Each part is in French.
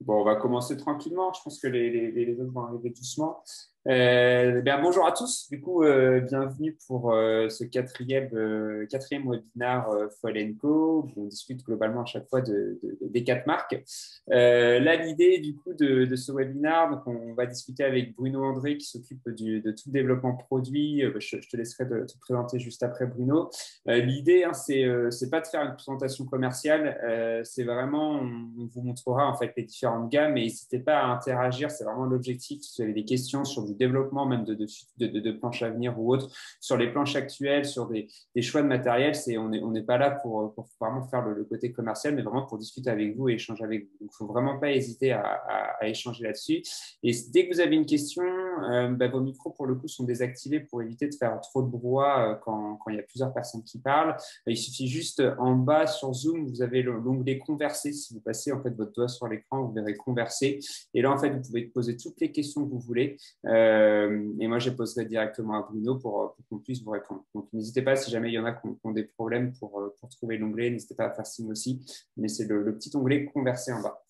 Bon, on va commencer tranquillement. Je pense que les autres vont arriver doucement. Bonjour à tous. Du coup, bienvenue pour ce quatrième webinaire Foil & Co, où on discute globalement à chaque fois des quatre marques. Là, l'idée du coup de ce webinaire, donc on va discuter avec Bruno André qui s'occupe de tout le développement produit. Je te laisserai te présenter juste après Bruno. L'idée, hein, c'est pas de faire une présentation commerciale, c'est vraiment, on vous montrera en fait les différentes gammes et n'hésitez pas à interagir, c'est vraiment l'objectif. Si vous avez des questions sur du développement, même de planches à venir ou autres, sur les planches actuelles, sur des choix de matériel, on n'est pas là pour vraiment faire le côté commercial, mais vraiment pour discuter avec vous et échanger avec vous. Donc, il ne faut vraiment pas hésiter à échanger là-dessus. Et dès que vous avez une question, vos micros, pour le coup, sont désactivés pour éviter de faire trop de brouhaha quand il y a plusieurs personnes qui parlent. Il suffit juste en bas sur Zoom, vous avez l'onglet Converser. Si vous passez en fait votre doigt sur l'écran, vous verrez Converser. Et là, en fait, vous pouvez poser toutes les questions que vous voulez. Et moi, je les poserai directement à Bruno pour qu'on puisse vous répondre. Donc, n'hésitez pas, si jamais il y en a qui ont des problèmes pour trouver l'onglet, n'hésitez pas à faire signe aussi. Mais c'est le petit onglet Converser en bas.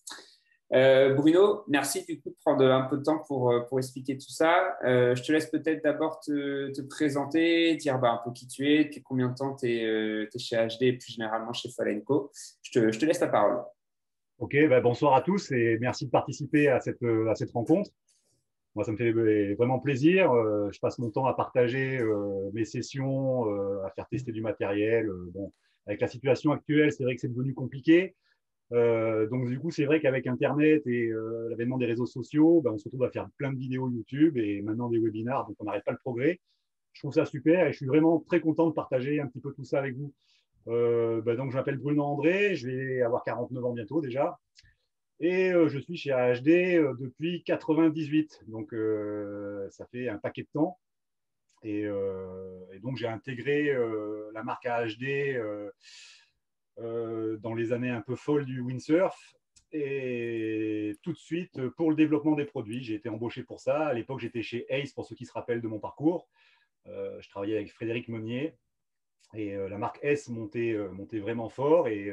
Bruno, merci du coup de prendre un peu de temps pour expliquer tout ça. Je te laisse peut-être d'abord te présenter, dire un peu qui tu es, depuis combien de temps tu es, chez HD et plus généralement chez Foil & Co. Je te laisse la parole. Ok, bonsoir à tous et merci de participer à cette rencontre. Moi, ça me fait vraiment plaisir. Je passe mon temps à partager mes sessions, à faire tester du matériel. Bon, avec la situation actuelle, c'est vrai que c'est devenu compliqué. Donc, du coup, c'est vrai qu'avec Internet et l'avènement des réseaux sociaux, on se retrouve à faire plein de vidéos YouTube et maintenant des webinars, donc on n'arrête pas le progrès. Je trouve ça super et je suis vraiment très content de partager un petit peu tout ça avec vous. Donc, je m'appelle Bruno André, je vais avoir 49 ans bientôt déjà. Et je suis chez AHD depuis 98. Donc, ça fait un paquet de temps. Et donc, j'ai intégré la marque AHD dans les années un peu folles du windsurf. Et tout de suite, pour le développement des produits, j'ai été embauché pour ça. À l'époque, j'étais chez Ace, pour ceux qui se rappellent de mon parcours. Je travaillais avec Frédéric Monnier. Et la marque S montait vraiment fort et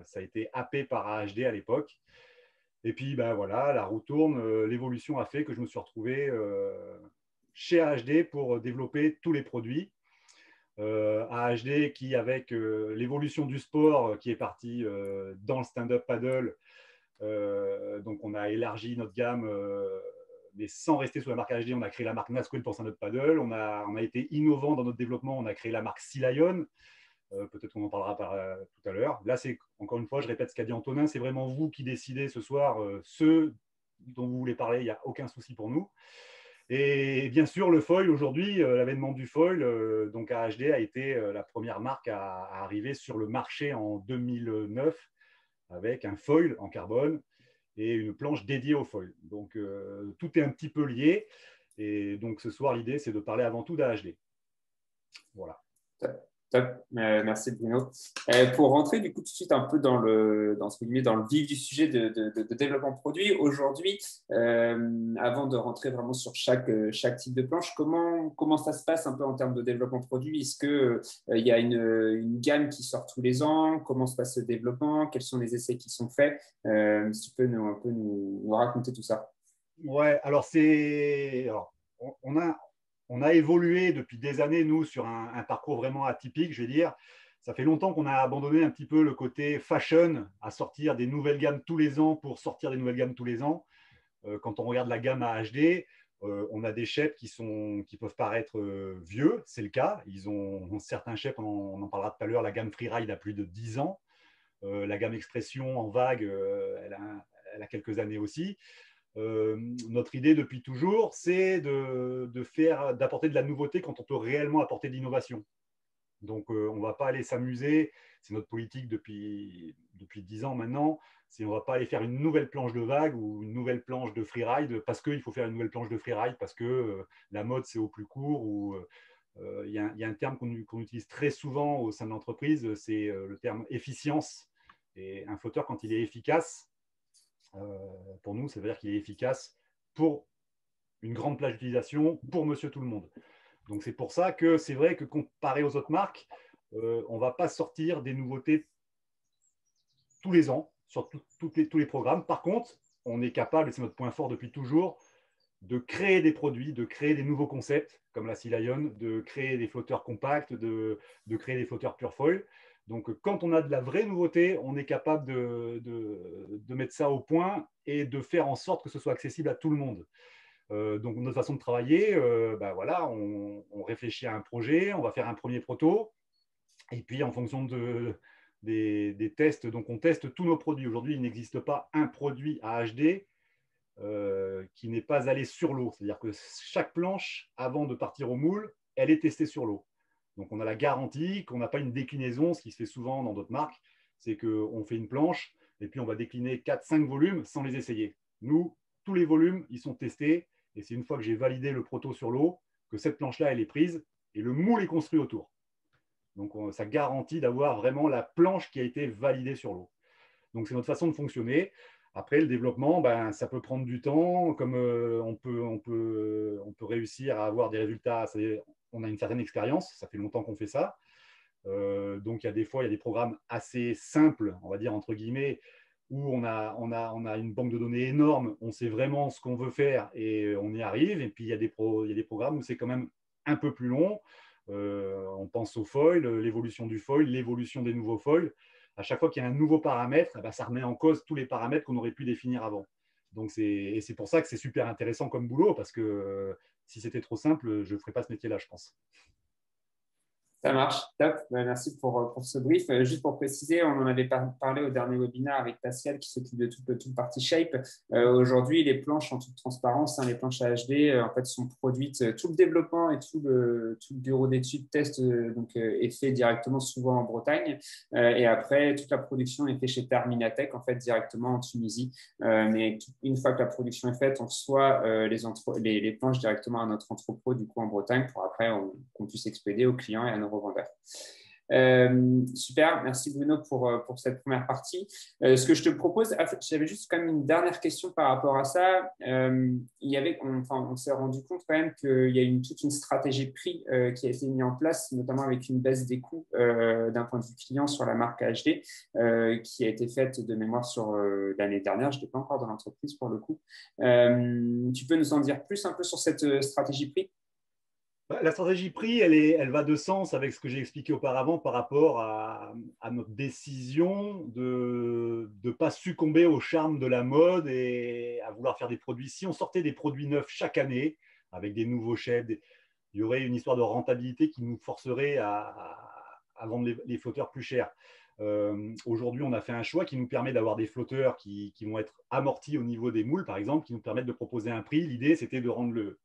ça a été happé par AHD à l'époque. Et puis, voilà, la roue tourne. L'évolution a fait que je me suis retrouvé chez AHD pour développer tous les produits. AHD qui, avec l'évolution du sport qui est parti dans le stand-up paddle, donc on a élargi notre gamme, mais sans rester sous la marque AHD. On a créé la marque Nasquil pour stand-up paddle. On a été innovant dans notre développement. On a créé la marque Sea Lion. Peut-être qu'on en parlera tout à l'heure. Là, c'est encore une fois, je répète ce qu'a dit Antonin, c'est vraiment vous qui décidez ce soir ceux dont vous voulez parler, il n'y a aucun souci pour nous. Et bien sûr, le foil aujourd'hui, l'avènement du foil, donc AHD a été la première marque à arriver sur le marché en 2009 avec un foil en carbone et une planche dédiée au foil. Donc tout est un petit peu lié. Et donc ce soir, l'idée, c'est de parler avant tout d'AHD. Voilà. Top. Merci Bruno. Pour rentrer du coup tout de suite un peu dans le vif du sujet de développement de produit, aujourd'hui, avant de rentrer vraiment sur chaque type de planche, comment ça se passe un peu en termes de développement de produit? Est-ce que il y a une gamme qui sort tous les ans? Comment se passe le développement? Quels sont les essais qui sont faits? Si tu peux un peu nous raconter tout ça. Ouais, on a évolué depuis des années, nous, sur un parcours vraiment atypique, je vais dire. Ça fait longtemps qu'on a abandonné un petit peu le côté fashion, à sortir des nouvelles gammes tous les ans pour sortir des nouvelles gammes tous les ans. Quand on regarde la gamme AHD, on a des chefs qui peuvent paraître vieux, c'est le cas. Ils ont certains chefs, on en parlera tout à l'heure, la gamme Freeride a plus de 10 ans. La gamme Expression en vague, elle a quelques années aussi. Notre idée depuis toujours, c'est d'apporter de la nouveauté quand on peut réellement apporter de l'innovation. Donc, on ne va pas aller s'amuser, c'est notre politique depuis 10 ans maintenant, on ne va pas aller faire une nouvelle planche de vague ou une nouvelle planche de freeride parce qu'il faut faire une nouvelle planche de freeride, parce que la mode, c'est au plus court. Ou il y a un terme qu'on utilise très souvent au sein de l'entreprise, c'est le terme efficience. Et un flotteur, quand il est efficace, pour nous, ça veut dire qu'il est efficace pour une grande plage d'utilisation, pour monsieur tout le monde. Donc, c'est pour ça que c'est vrai que comparé aux autres marques, on ne va pas sortir des nouveautés tous les ans sur tous les programmes. Par contre, on est capable, et c'est notre point fort depuis toujours, de créer des produits, de créer des nouveaux concepts, comme la Sea Lion, de créer des flotteurs compacts, de créer des flotteurs pure foil. Donc, quand on a de la vraie nouveauté, on est capable de mettre ça au point et de faire en sorte que ce soit accessible à tout le monde. Donc, notre façon de travailler, voilà, on réfléchit à un projet, on va faire un premier proto, et puis en fonction des tests, donc on teste tous nos produits. Aujourd'hui, il n'existe pas un produit à HD qui n'est pas allé sur l'eau. C'est-à-dire que chaque planche, avant de partir au moule, elle est testée sur l'eau. Donc on a la garantie qu'on n'a pas une déclinaison, ce qui se fait souvent dans d'autres marques, c'est qu'on fait une planche et puis on va décliner 4-5 volumes sans les essayer. Nous, tous les volumes, ils sont testés et c'est une fois que j'ai validé le proto sur l'eau que cette planche-là, elle est prise et le moule est construit autour. Donc ça garantit d'avoir vraiment la planche qui a été validée sur l'eau. Donc c'est notre façon de fonctionner. Après, le développement, ça peut prendre du temps, comme on peut réussir à avoir des résultats. On a une certaine expérience, ça fait longtemps qu'on fait ça. Donc il y a des fois, il y a des programmes assez simples, on va dire entre guillemets, où on a une banque de données énorme, on sait vraiment ce qu'on veut faire et on y arrive. Et puis il y a des programmes où c'est quand même un peu plus long. On pense au foil, l'évolution du foil, l'évolution des nouveaux foils. À chaque fois qu'il y a un nouveau paramètre, ça remet en cause tous les paramètres qu'on aurait pu définir avant. Donc c'est pour ça que c'est super intéressant comme boulot, parce que si c'était trop simple, je ne ferais pas ce métier-là, je pense. Ça marche, top. Merci pour ce brief. Juste pour préciser, on en avait parlé au dernier webinaire avec Pascal qui s'occupe de toute partie shape. Aujourd'hui, les planches en toute transparence, les planches à HD, en fait, sont produites. Tout le développement et tout le bureau d'études test est fait directement, souvent en Bretagne. Et après, toute la production est faite chez Terminatech, en fait, directement en Tunisie. Mais une fois que la production est faite, on reçoit les planches directement à notre entrepôt, du coup, en Bretagne, pour après qu'on puisse expédier aux clients et à nos revendeurs. Super, merci Bruno pour cette première partie. Ce que je te propose, j'avais juste quand même une dernière question par rapport à ça. On s'est rendu compte quand même qu'il y a toute une stratégie de prix qui a été mise en place, notamment avec une baisse des coûts d'un point de vue client sur la marque HD, qui a été faite de mémoire sur l'année dernière. Je n'étais pas encore dans l'entreprise pour le coup. Tu peux nous en dire plus un peu sur cette stratégie prix? La stratégie prix, elle va de sens avec ce que j'ai expliqué auparavant par rapport à notre décision de ne pas succomber au charme de la mode et à vouloir faire des produits. Si on sortait des produits neufs chaque année, avec des nouveaux shades, il y aurait une histoire de rentabilité qui nous forcerait à vendre les flotteurs plus chers. Aujourd'hui, on a fait un choix qui nous permet d'avoir des flotteurs qui vont être amortis au niveau des moules, par exemple, qui nous permettent de proposer un prix. L'idée, c'était de rendre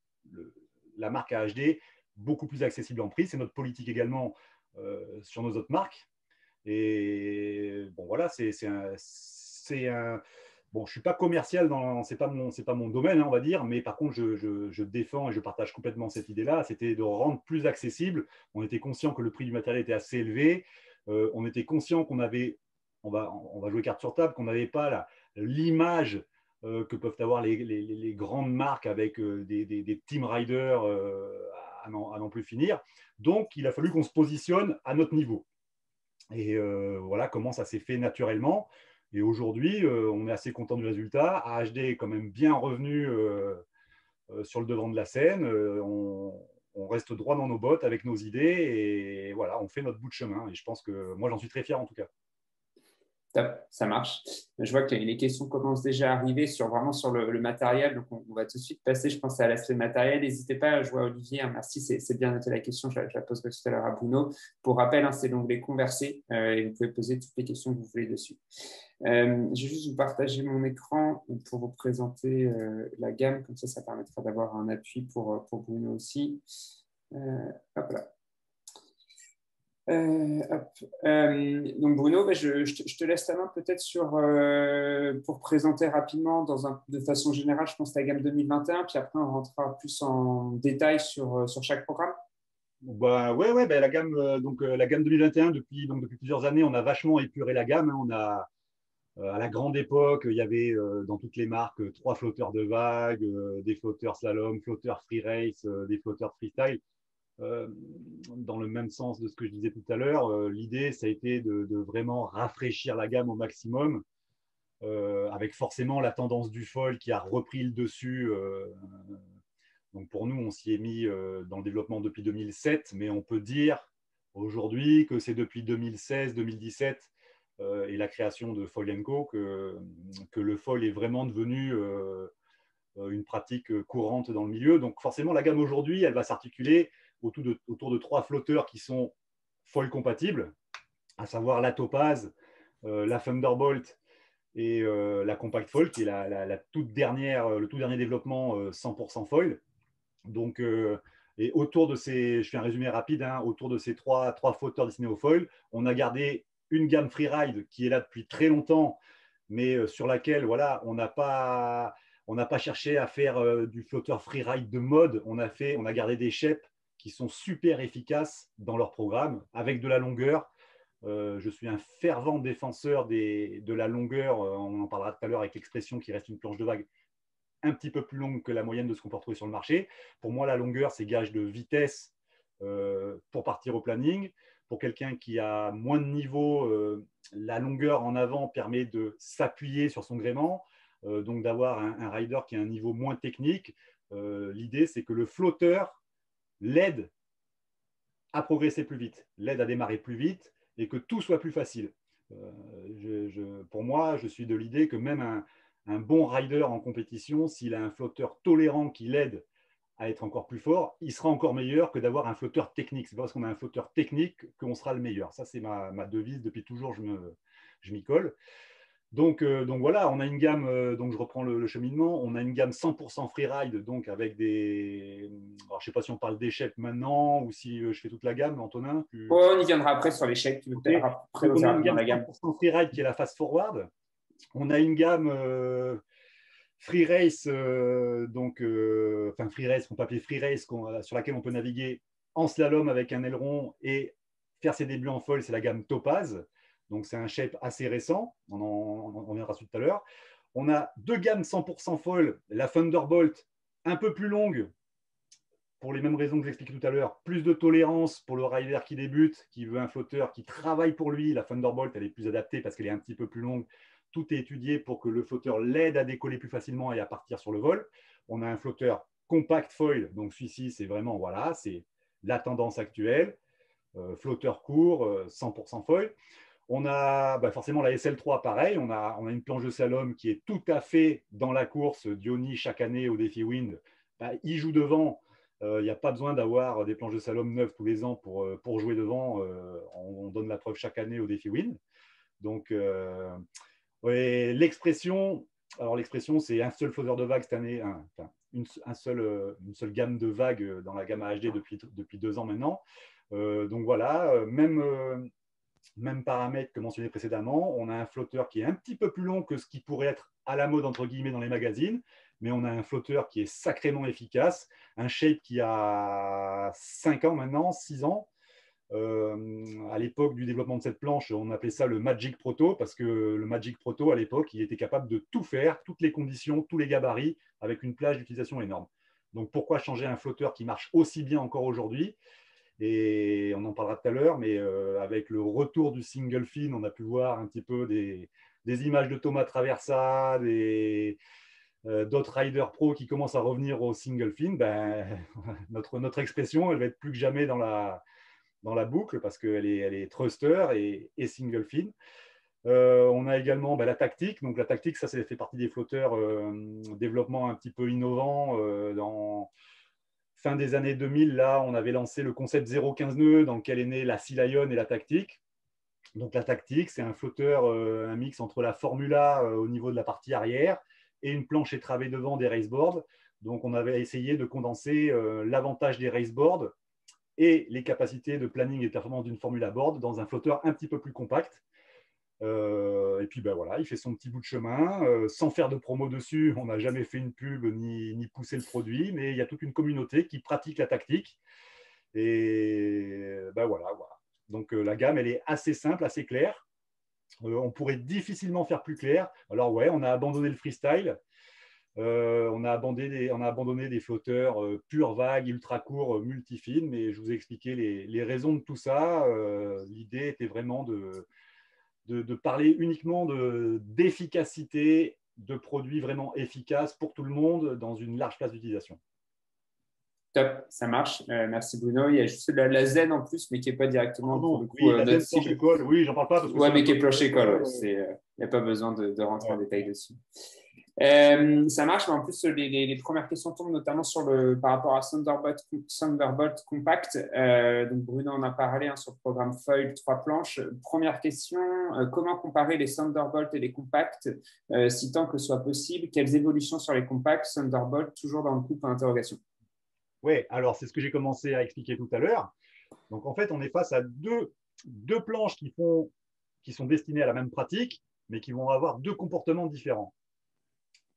la marque à HD beaucoup plus accessible en prix. C'est notre politique également sur nos autres marques. Et bon, voilà, c'est un. Bon, je ne suis pas commercial, ce n'est pas mon domaine, on va dire, mais par contre, je défends et je partage complètement cette idée-là. C'était de rendre plus accessible. On était conscient que le prix du matériel était assez élevé. On était conscient qu'on avait, on va jouer carte sur table, qu'on n'avait pas l'image que peuvent avoir les grandes marques avec des team riders à n'en plus finir. Donc, il a fallu qu'on se positionne à notre niveau. Et voilà comment ça s'est fait naturellement. Et aujourd'hui, on est assez content du résultat. AHD est quand même bien revenu sur le devant de la scène. On reste droit dans nos bottes avec nos idées et voilà, on fait notre bout de chemin. Et je pense que moi, j'en suis très fier en tout cas. Top, ça marche. Je vois que les questions commencent déjà à arriver vraiment sur le matériel. Donc, on va tout de suite passer, je pense, à l'aspect matériel. N'hésitez pas, je vois Olivier, merci, c'est bien noté la question. Je la poserai tout à l'heure à Bruno. Pour rappel, c'est l'onglet Converser et vous pouvez poser toutes les questions que vous voulez dessus. Je vais juste vous partager mon écran pour vous présenter la gamme. Comme ça permettra d'avoir un appui pour Bruno aussi. Hop là. Donc Bruno, je te laisse la main peut-être pour présenter rapidement de façon générale, je pense, la gamme 2021, puis après on rentrera plus en détail sur chaque programme. Ouais, la gamme 2021, depuis plusieurs années, on a vachement épuré la gamme. On a, à la grande époque, il y avait dans toutes les marques 3 flotteurs de vagues, des flotteurs slalom, flotteurs free race, des flotteurs freestyle. Dans le même sens de ce que je disais tout à l'heure, l'idée, ça a été de vraiment rafraîchir la gamme au maximum. avec forcément la tendance du foil qui a repris le dessus. Donc pour nous, on s'y est mis dans le développement depuis 2007, mais on peut dire aujourd'hui que c'est depuis 2016-2017 et la création de Foil & Co que le foil est vraiment devenu une pratique courante dans le milieu. Donc forcément, la gamme aujourd'hui, elle va s'articuler autour de 3 flotteurs qui sont foil compatibles, à savoir la Topaz, la Thunderbolt et la Compact Foil, qui est la toute dernière, le tout dernier développement 100% foil. Donc, et autour de ces, je fais un résumé rapide, hein, autour de ces trois flotteurs destinés au foil, on a gardé une gamme freeride qui est là depuis très longtemps, mais sur laquelle voilà, on n'a pas cherché à faire du flotteur freeride de mode. On a gardé des shapes qui sont super efficaces dans leur programme, avec de la longueur. Je suis un fervent défenseur de la longueur. On en parlera tout à l'heure avec l'expression qui reste une planche de vague un petit peu plus longue que la moyenne de ce qu'on peut retrouver sur le marché. Pour moi, la longueur, c'est gage de vitesse pour partir au planning. Pour quelqu'un qui a moins de niveau, la longueur en avant permet de s'appuyer sur son gréement, donc d'avoir un rider qui a un niveau moins technique. L'idée, c'est que le flotteur l'aide à progresser plus vite, l'aide à démarrer plus vite et que tout soit plus facile. Pour moi, je suis de l'idée que même un bon rider en compétition, s'il a un flotteur tolérant qui l'aide à être encore plus fort, il sera encore meilleur que d'avoir un flotteur technique. C'est pas parce qu'on a un flotteur technique qu'on sera le meilleur. Ça, c'est ma devise depuis toujours, je m'y colle. Donc voilà, on a une gamme, donc je reprends le cheminement, on a une gamme 100% freeride, donc avec des. Alors, je ne sais pas si on parle d'échecs maintenant ou si je fais toute la gamme, Antonin. Ouais, on y viendra après sur l'échec. Tu veux peut-être Okay. après Donc, on a faire une dans gamme la gamme. 100% freeride qui est la fast forward. On a une gamme free race, enfin free race, qu'on peut appeler free race, sur laquelle on peut naviguer en slalom avec un aileron et faire ses débuts en foil, c'est la gamme Topaz. Donc c'est un shape assez récent, on reviendra dessus tout à l'heure. On a 2 gammes 100% foil, la Thunderbolt, un peu plus longue, pour les mêmes raisons que j'expliquais tout à l'heure, plus de tolérance pour le rider qui débute, qui veut un flotteur qui travaille pour lui. La Thunderbolt, elle est plus adaptée parce qu'elle est un petit peu plus longue. Tout est étudié pour que le flotteur l'aide à décoller plus facilement et à partir sur le vol. On a un flotteur compact foil, donc celui-ci, c'est vraiment, voilà, c'est la tendance actuelle. Flotteur court, 100% foil. On a forcément la SL3, pareil. On a une planche de slalom qui est tout à fait dans la course. Diony, chaque année au défi Wind, il joue devant. Il n'y a pas besoin d'avoir des planches de slalom neuves tous les ans pour jouer devant. On donne la preuve chaque année au défi Wind. Donc, ouais, l'expression, c'est un seul faiseur de vagues cette année, une seule gamme de vagues dans la gamme HD depuis 2 ans maintenant. Donc voilà, même paramètre que mentionné précédemment. On a un flotteur qui est un petit peu plus long que ce qui pourrait être à la mode, entre guillemets, dans les magazines, mais on a un flotteur qui est sacrément efficace, un shape qui a 5 ans maintenant, 6 ans. À l'époque du développement de cette planche, on appelait ça le Magic Proto, parce que le Magic Proto, à l'époque, il était capable de tout faire, toutes les conditions, tous les gabarits, avec une plage d'utilisation énorme. Donc pourquoi changer un flotteur qui marche aussi bien encore aujourd'hui? Et on en parlera tout à l'heure, mais avec le retour du single fin, on a pu voir un petit peu des images de Thomas Traversa, d'autres riders pro qui commencent à revenir au single fin. Notre expression, elle va être plus que jamais dans la boucle parce qu'elle est thruster et single fin. On a également la tactique. Donc la tactique, ça fait partie des flotteurs développement un petit peu innovant dans fin des années 2000, là, on avait lancé le concept 0,15 nœuds dans lequel est née la Sea Lion et la tactique. Donc la tactique, c'est un flotteur, un mix entre la Formula au niveau de la partie arrière et une planche étravée devant des raceboards. Donc on avait essayé de condenser l'avantage des raceboards et les capacités de planning et de performance d'une Formula board dans un flotteur un petit peu plus compact. Et puis voilà, il fait son petit bout de chemin, sans faire de promo dessus. On n'a jamais fait une pub ni poussé le produit, mais il y a toute une communauté qui pratique la tactique. Et voilà. Donc la gamme, elle est assez simple, assez claire. On pourrait difficilement faire plus clair. Alors ouais, on a abandonné le freestyle. On a abandonné des flotteurs pure vague, ultra courts, multifines, mais je vous ai expliqué les raisons de tout ça. L'idée était vraiment de de parler uniquement d'efficacité, de produits vraiment efficaces pour tout le monde dans une large place d'utilisation. Top, ça marche. Merci Bruno. Il y a juste la zen en plus, mais qui n'est pas directement pour le coup oui, la notre zen planche cible. école, oui, j'en parle pas parce que Ouais, mais qui est peu... planche école. Il n'y a pas besoin de rentrer en détail dessus. Ça marche, mais en plus, les premières questions tombent notamment par rapport à Thunderbolt Compact. Donc, Bruno en a parlé sur le programme Foil 3 planches. Première question, comment comparer les Thunderbolt et les compacts, si tant que ce soit possible? Quelles évolutions sur les compacts Thunderbolt, toujours dans le coup, point d'interrogation? Oui, alors c'est ce que j'ai commencé à expliquer tout à l'heure. Donc, en fait, on est face à deux planches qui sont destinées à la même pratique, mais qui vont avoir deux comportements différents.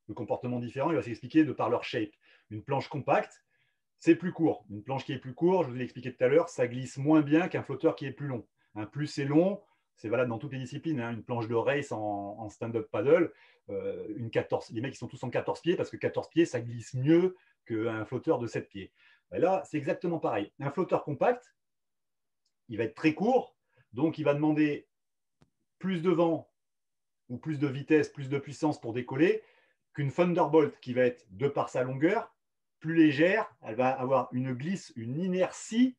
Le comportement différent, il va s'expliquer de par leur shape. Une planche compacte, c'est plus court. Une planche qui est plus courte, je vous l'ai expliqué tout à l'heure, ça glisse moins bien qu'un flotteur qui est plus long. Plus c'est long, c'est valable dans toutes les disciplines. Une planche de race en stand-up paddle, les mecs ils sont tous en 14 pieds parce que 14 pieds, ça glisse mieux qu'un flotteur de 7 pieds. Et là, c'est exactement pareil. Un flotteur compact, il va être très court, donc il va demander plus de vent ou plus de vitesse, plus de puissance pour décoller qu'une Thunderbolt qui va être, de par sa longueur, plus légère. Elle va avoir une glisse, une inertie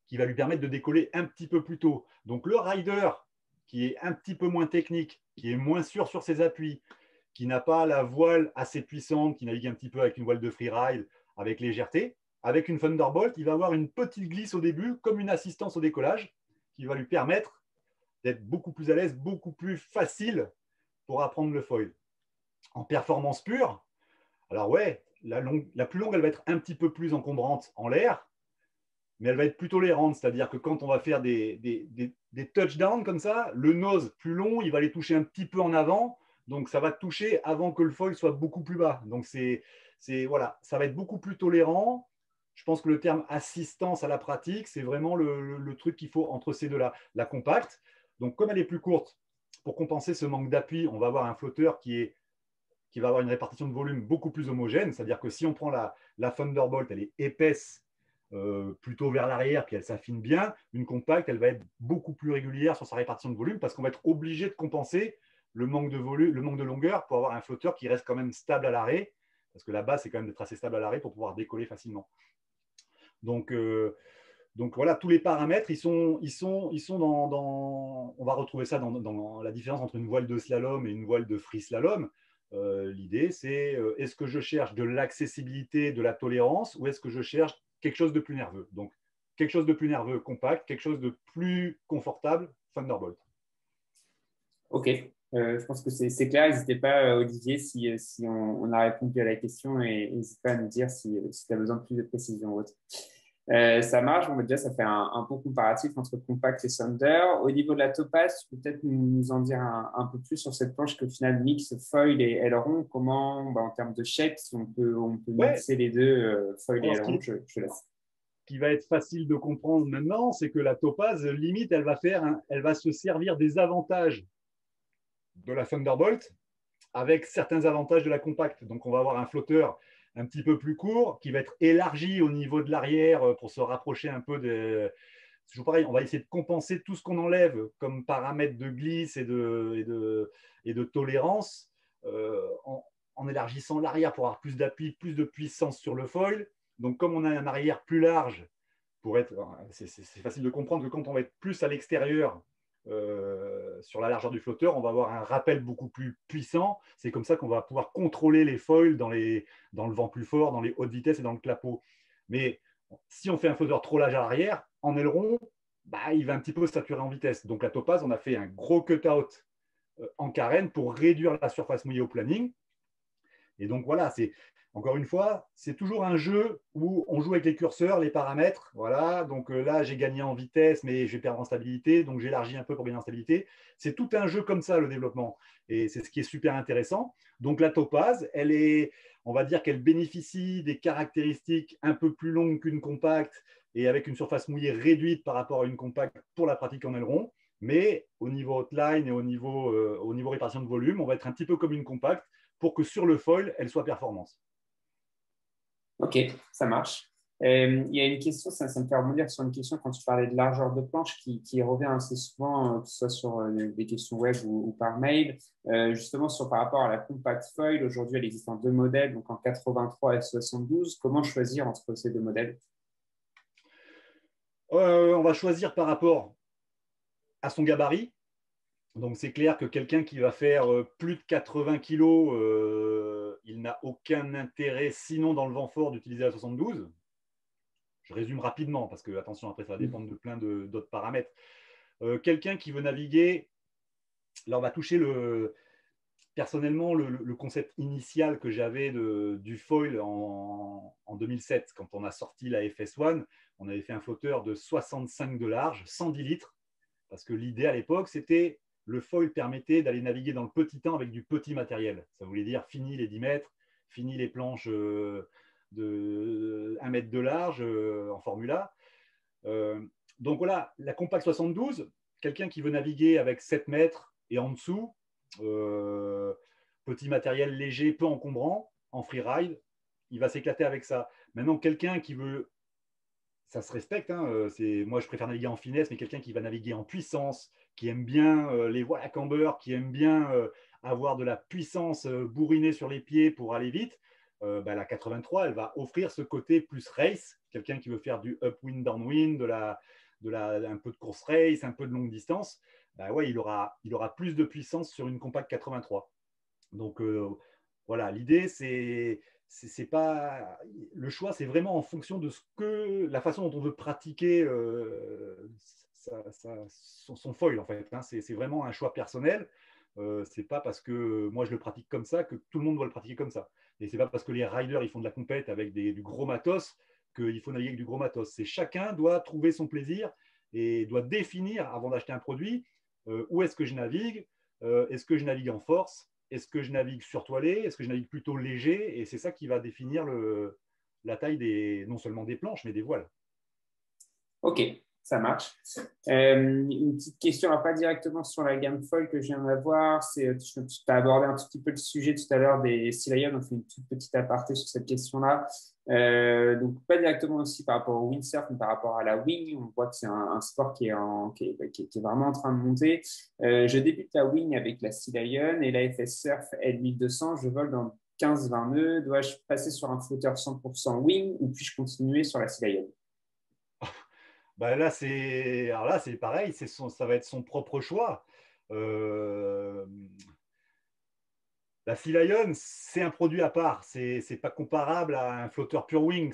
qui va lui permettre de décoller un petit peu plus tôt. Donc le rider qui est un petit peu moins technique, qui est moins sûr sur ses appuis, qui n'a pas la voile assez puissante, qui navigue un petit peu avec une voile de freeride avec légèreté, avec une Thunderbolt, il va avoir une petite glisse au début, comme une assistance au décollage, qui va lui permettre d'être beaucoup plus à l'aise, beaucoup plus facile pour apprendre le foil. En performance pure, alors ouais, la plus longue, elle va être un petit peu plus encombrante en l'air, mais elle va être plus tolérante, c'est-à-dire que quand on va faire des touchdowns comme ça, le nose plus long, il va les toucher un petit peu en avant, donc ça va toucher avant que le foil soit beaucoup plus bas. Donc voilà, ça va être beaucoup plus tolérant. Je pense que le terme assistance à la pratique, c'est vraiment le truc qu'il faut entre ces deux-là. La compacte, donc comme elle est plus courte, pour compenser ce manque d'appui, on va avoir un flotteur qui va avoir une répartition de volume beaucoup plus homogène. C'est-à-dire que si on prend la Thunderbolt, elle est épaisse plutôt vers l'arrière, puis elle s'affine bien. Une compacte, elle va être beaucoup plus régulière sur sa répartition de volume parce qu'on va être obligé de compenser le manque de volume, le manque de longueur pour avoir un flotteur qui reste quand même stable à l'arrêt. Parce que la base, c'est quand même d'être assez stable à l'arrêt pour pouvoir décoller facilement. Donc voilà, tous les paramètres, ils sont on va retrouver ça dans la différence entre une voile de slalom et une voile de free slalom. L'idée, c'est est-ce que je cherche de l'accessibilité, de la tolérance, ou est-ce que je cherche quelque chose de plus nerveux? Donc, quelque chose de plus nerveux, compact, quelque chose de plus confortable, Thunderbolt. Ok, je pense que c'est clair. N'hésitez pas, Olivier, si on a répondu à la question, et n'hésitez pas à nous dire si tu as besoin de plus de précision ou autre. Ça marche. Bon, déjà, ça fait un bon comparatif entre Compact et Thunder. Au niveau de la Topaz, tu peux peut-être nous en dire un peu plus sur cette planche qu'au final mix foil et aileron. Comment, en termes de shape, si on peut mixer les deux, foil et aileron, je laisse. Qui va être facile de comprendre maintenant, c'est que la Topaz, limite, elle va se servir des avantages de la Thunderbolt avec certains avantages de la Compact. Donc, on va avoir un flotteur un petit peu plus court qui va être élargi au niveau de l'arrière pour se rapprocher un peu des. Toujours pareil, on va essayer de compenser tout ce qu'on enlève comme paramètres de glisse et de tolérance en élargissant l'arrière pour avoir plus d'appui, plus de puissance sur le foil. Donc, comme on a un arrière plus large, c'est facile de comprendre que quand on va être plus à l'extérieur sur la largeur du flotteur, on va avoir un rappel beaucoup plus puissant. C'est comme ça qu'on va pouvoir contrôler les foils dans le vent plus fort, dans les hautes vitesses et dans le clapot. Mais si on fait un flotteur trop large à l'arrière, en aileron, il va un petit peu saturer en vitesse. Donc la Topaz, on a fait un gros cut-out en carène pour réduire la surface mouillée au planning. Et donc voilà, encore une fois, c'est toujours un jeu où on joue avec les curseurs, les paramètres. Voilà, donc là, j'ai gagné en vitesse, mais je vais perdre en stabilité, donc j'élargis un peu pour gagner en stabilité. C'est tout un jeu comme ça, le développement. Et c'est ce qui est super intéressant. Donc la Topaz, on va dire qu'elle bénéficie des caractéristiques un peu plus longues qu'une compacte et avec une surface mouillée réduite par rapport à une compacte pour la pratique en aileron. Mais au niveau outline et au niveau répartition de volume, on va être un petit peu comme une compacte pour que sur le foil, elle soit performance. Ok, ça marche. Il y a une question, ça me fait rebondir sur une question quand tu parlais de largeur de planche qui revient assez souvent, que ce soit sur des questions web ou par mail. Justement, par rapport à la compact foil, aujourd'hui, elle existe en deux modèles, donc en 83 et 72. Comment choisir entre ces deux modèles? On va choisir par rapport à son gabarit. Donc, c'est clair que quelqu'un qui va faire plus de 80 kilos, il n'a aucun intérêt, sinon dans le vent fort, d'utiliser la 72. Je résume rapidement, parce que, attention, après, ça va dépendre de plein d'autres paramètres. Quelqu'un qui veut naviguer, là, on va toucher personnellement le concept initial que j'avais du foil en 2007. Quand on a sorti la FS1, on avait fait un flotteur de 65 de large, 110 litres, parce que l'idée à l'époque, c'était le foil permettait d'aller naviguer dans le petit temps avec du petit matériel. Ça voulait dire fini les 10 mètres, fini les planches de 1 mètre de large en Formula. Donc voilà, la Compact 72, quelqu'un qui veut naviguer avec 7 mètres et en dessous, petit matériel léger, peu encombrant, en freeride, il va s'éclater avec ça. Maintenant, quelqu'un qui veut, ça se respecte, hein, moi je préfère naviguer en finesse, mais quelqu'un qui va naviguer en puissance, qui aime bien les voiles à camber, qui aime bien avoir de la puissance bourrinée sur les pieds pour aller vite, la 83, elle va offrir ce côté plus race, quelqu'un qui veut faire du upwind, downwind, un peu de course race, un peu de longue distance, ouais, il aura plus de puissance sur une compact 83. Donc voilà, l'idée c'est pas le choix, c'est vraiment en fonction de la façon dont on veut pratiquer son foil en fait. Hein. C'est vraiment un choix personnel. C'est pas parce que moi je le pratique comme ça que tout le monde doit le pratiquer comme ça. Et c'est pas parce que les riders ils font de la compète avec du gros matos qu'il faut naviguer avec du gros matos. C'est chacun doit trouver son plaisir et doit définir avant d'acheter un produit où est-ce que je navigue, est-ce que je navigue en force, est-ce que je navigue surtoilé, est-ce que je navigue plutôt léger, et c'est ça qui va définir la taille non seulement des planches mais des voiles. Ok, ça marche. Une petite question, alors pas directement sur la gamme foil que je viens d'avoir, tu as abordé un tout petit peu le sujet tout à l'heure des Sea Lion, on fait une toute petite aparté sur cette question-là. Donc pas directement aussi par rapport au windsurf, mais par rapport à la wing, on voit que c'est un sport qui est vraiment en train de monter. Je débute la wing avec la Sea Lion et la FS Surf L1200, je vole dans 15-20 nœuds. Dois-je passer sur un flotteur 100% wing ou puis-je continuer sur la Sea Lion? Là, c'est pareil, ça va être son propre choix. Euh, la Sea Lion, c'est un produit à part. C'est pas comparable à un flotteur Pure Wing.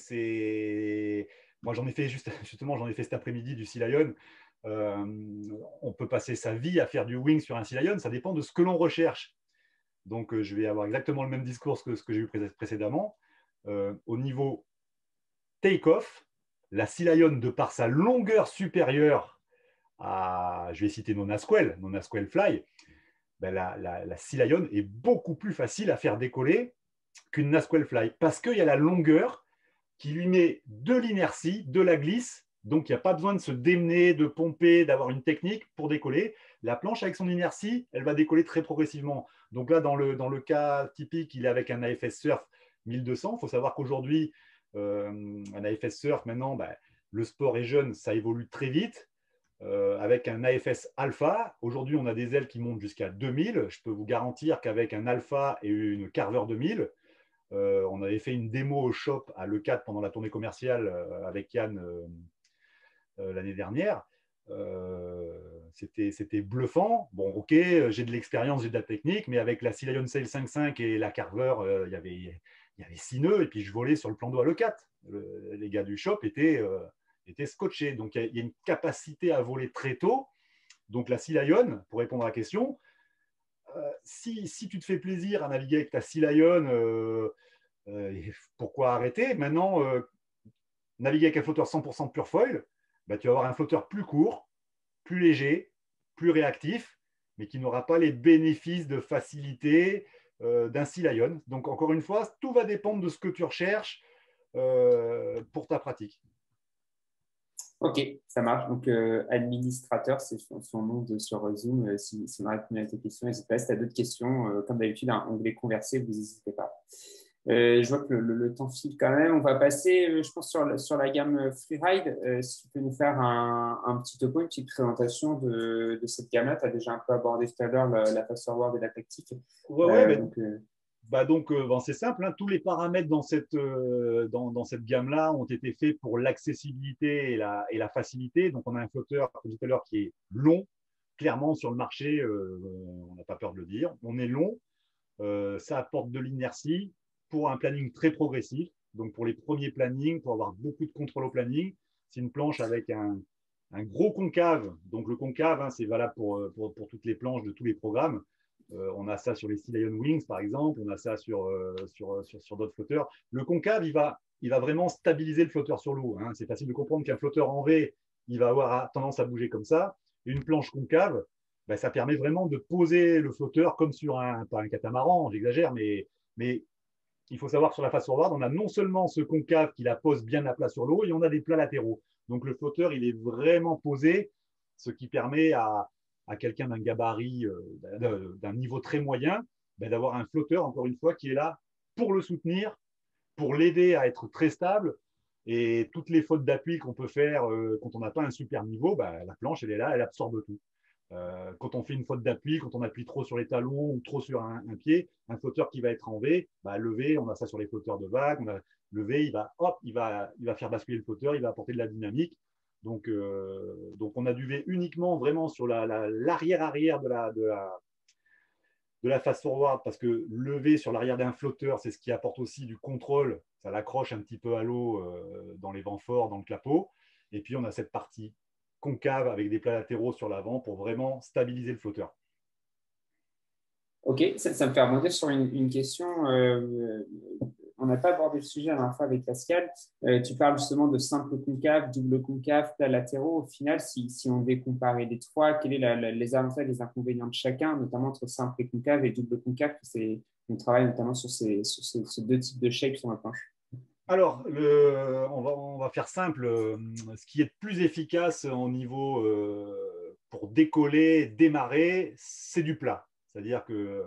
Moi, j'en ai fait justement, j'en ai fait cet après-midi du Sea Lion. On peut passer sa vie à faire du wing sur un Sea Lion. Ça dépend de ce que l'on recherche. Donc, je vais avoir exactement le même discours que ce que j'ai eu précédemment. Au niveau take-off, la Sea Lion, de par sa longueur supérieure je vais citer mon Nasquel Fly, la Sea Lion est beaucoup plus facile à faire décoller qu'une Nasquel Fly parce qu'il y a la longueur qui lui met de l'inertie, de la glisse. Donc, il n'y a pas besoin de se démener, de pomper, d'avoir une technique pour décoller. La planche, avec son inertie, elle va décoller très progressivement. Donc là, dans le cas typique, il est avec un AFS Surf 1200. Il faut savoir qu'aujourd'hui, un AFS Surf, maintenant, le sport est jeune, ça évolue très vite. Avec un AFS Alpha, aujourd'hui, on a des ailes qui montent jusqu'à 2000. Je peux vous garantir qu'avec un Alpha et une Carver 2000, on avait fait une démo au shop à l'E4 pendant la tournée commerciale avec Yann l'année dernière. C'était bluffant. Bon, ok, j'ai de l'expérience, j'ai de la technique, mais avec la Sea Lion Sail 5.5 et la Carver, il y avait 6 nœuds et puis je volais sur le plan d'eau à l'E4. Les gars du shop étaient scotchés. Donc, il y a une capacité à voler très tôt. Donc, la Sea Lion, pour répondre à la question, si tu te fais plaisir à naviguer avec ta Sea Lion, pourquoi arrêter? Maintenant, naviguer avec un flotteur 100% pure foil, tu vas avoir un flotteur plus court, plus léger, plus réactif, mais qui n'aura pas les bénéfices de facilité d'un Sea Lion. Donc, encore une fois, tout va dépendre de ce que tu recherches pour ta pratique. Ok, ça marche. Donc, administrateur, c'est son nom sur Zoom. Si on a répondu à tes questions, n'hésite pas. Si tu as d'autres questions, comme d'habitude, un onglet converser, vous n'hésitez pas. Je vois que le temps file quand même. On va passer, je pense, sur la gamme Freeride. Si tu peux nous faire un petit topo, une petite présentation de cette gamme-là. Tu as déjà un peu abordé tout à l'heure la fast forward et la tactique. Ouais, ouais, Donc, bon, c'est simple, hein, tous les paramètres dans cette gamme-là ont été faits pour l'accessibilité et la facilité. Donc, on a un flotteur, comme je disais tout à l'heure, qui est long. Clairement, sur le marché, on n'a pas peur de le dire, on est long. Ça apporte de l'inertie pour un planning très progressif. Donc, pour les premiers plannings, pour avoir beaucoup de contrôle au planning, c'est une planche avec un gros concave. Donc, le concave, hein, c'est valable pour toutes les planches de tous les programmes. On a ça sur les Sea Lion Wings, par exemple. On a ça sur d'autres flotteurs. Le concave, il va vraiment stabiliser le flotteur sur l'eau. Hein. C'est facile de comprendre qu'un flotteur en V, il va avoir tendance à bouger comme ça. Et une planche concave, ben, ça permet vraiment de poser le flotteur comme sur pas un catamaran, j'exagère, mais il faut savoir que sur la face forward, on a non seulement ce concave qui la pose bien à plat sur l'eau, et on a des plats latéraux. Donc le flotteur, il est vraiment posé, ce qui permet à quelqu'un d'un gabarit, d'un niveau très moyen, ben, d'avoir un flotteur, encore une fois, qui est là pour le soutenir, pour l'aider à être très stable. Et toutes les fautes d'appui qu'on peut faire quand on n'a pas un super niveau, ben, la planche, elle est là, elle absorbe tout. Quand on fait une faute d'appui, quand on appuie trop sur les talons ou trop sur un pied, un flotteur qui va être en V, bah, le V, on a ça sur les flotteurs de vague, le V, il va faire basculer le flotteur, il va apporter de la dynamique. Donc on a du V uniquement vraiment sur l'arrière-arrière de la face forward, parce que le V sur l'arrière d'un flotteur, c'est ce qui apporte aussi du contrôle, ça l'accroche un petit peu à l'eau dans les vents forts, dans le clapot. Et puis on a cette partie concave avec des plats latéraux sur l'avant pour vraiment stabiliser le flotteur. ok, ça me fait remonter sur une question. On n'a pas abordé le sujet la dernière fois avec Pascal. Tu parles justement de simple concave, double concave, plats latéraux. Au final, si on devait comparer les trois, quels sont les avantages et les inconvénients de chacun, notamment entre simple et concave et double concave, on travaille notamment sur ces deux types de shapes sur la planche. Alors, on va faire simple. Ce qui est le plus efficace au niveau pour décoller, démarrer, c'est du plat. C'est-à-dire que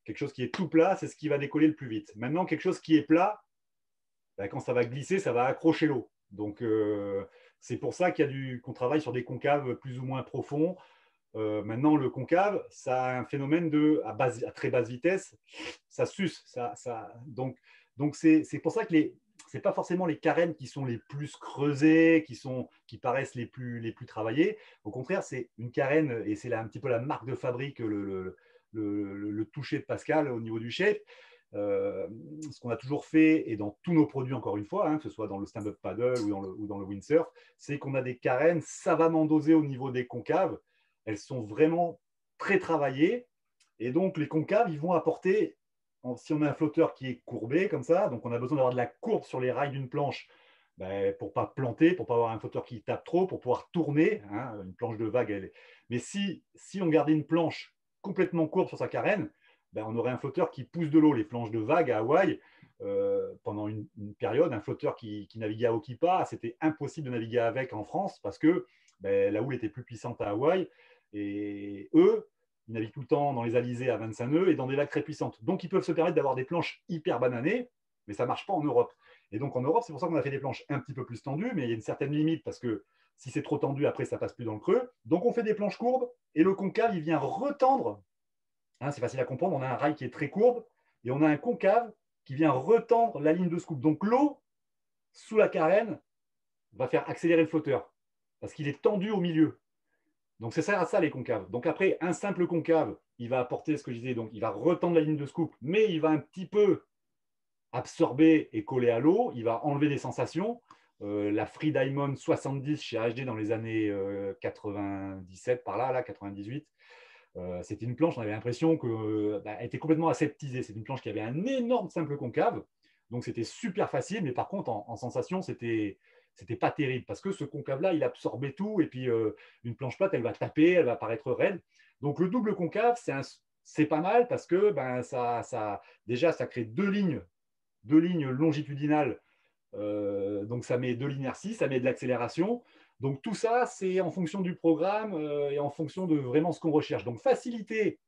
quelque chose qui est tout plat, c'est ce qui va décoller le plus vite. Maintenant, quelque chose qui est plat, ben, quand ça va glisser, ça va accrocher l'eau. Donc, c'est pour ça qu'on travaille sur des concaves plus ou moins profonds. Maintenant, le concave, ça a un phénomène à très basse vitesse, ça suce. Donc c'est pour ça que c'est pas forcément les carènes qui sont les plus creusées, qui paraissent les plus travaillées. Au contraire, c'est une carène, et c'est là un petit peu la marque de fabrique, le toucher de Pascal au niveau du shape. Ce qu'on a toujours fait, et dans tous nos produits, encore une fois, hein, que ce soit dans le stand-up paddle ou dans le windsurf, c'est qu'on a des carènes savamment dosées au niveau des concaves. Elles sont vraiment très travaillées. Et donc, les concaves, ils vont apporter, si on a un flotteur qui est courbé comme ça, donc on a besoin d'avoir de la courbe sur les rails d'une planche, ben, pour ne pas planter, pour ne pas avoir un flotteur qui tape trop, pour pouvoir tourner. Hein, une planche de vague, mais si on gardait une planche complètement courbe sur sa carène, ben, on aurait un flotteur qui pousse de l'eau. Les planches de vague à Hawaï, pendant une période, un flotteur qui naviguait à Okipa, c'était impossible de naviguer avec en France parce que ben, la houle était plus puissante à Hawaï. Et eux, ils naviguent tout le temps dans les alizés à 25 nœuds et dans des vagues très puissantes. Donc, ils peuvent se permettre d'avoir des planches hyper bananées, mais ça ne marche pas en Europe. Et donc, en Europe, c'est pour ça qu'on a fait des planches un petit peu plus tendues, mais il y a une certaine limite parce que si c'est trop tendu, après, ça passe plus dans le creux. Donc, on fait des planches courbes et le concave, il vient retendre. Hein, c'est facile à comprendre. On a un rail qui est très courbe et on a un concave qui vient retendre la ligne de scoop. Donc, l'eau sous la carène va faire accélérer le flotteur parce qu'il est tendu au milieu. Donc, c'est ça les concaves. Donc, après, un simple concave, il va apporter ce que je disais. Donc, il va retendre la ligne de scoop, mais il va un petit peu absorber et coller à l'eau. Il va enlever des sensations. La Free Diamond 70 chez HD dans les années 97, par là, 98. C'était une planche, on avait l'impression qu'elle était complètement aseptisée. C'est une planche qui avait un énorme simple concave. Donc, c'était super facile. Mais par contre, en sensation, c'était pas terrible parce que ce concave-là, il absorbait tout. Et puis, une planche plate, elle va taper, elle va paraître raide. Donc, le double concave, c'est pas mal parce que déjà, ça crée deux lignes longitudinales. Donc, ça met de l'inertie, ça met de l'accélération. Donc, tout ça, c'est en fonction du programme et en fonction de vraiment ce qu'on recherche. Donc, facilité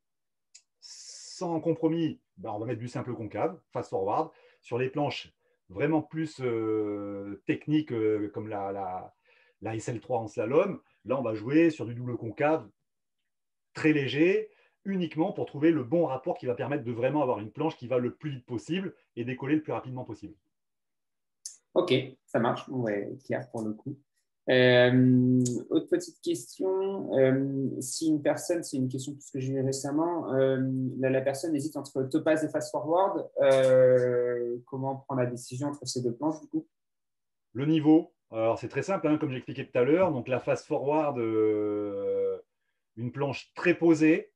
sans compromis, ben, on va mettre du simple concave, fast forward. Sur les planches vraiment plus techniques comme la SL3 en slalom, là, on va jouer sur du double concave très léger, uniquement pour trouver le bon rapport qui va permettre de vraiment avoir une planche qui va le plus vite possible et décoller le plus rapidement possible. Ok, ça marche. Ouais, clair pour le coup. Autre petite question, si une personne, c'est une question que j'ai eu récemment, la personne hésite entre topaz et fast forward, comment prendre la décision entre ces deux planches du coup? Le niveau, alors c'est très simple, hein, comme j'expliquais tout à l'heure. Donc la fast forward, une planche très posée,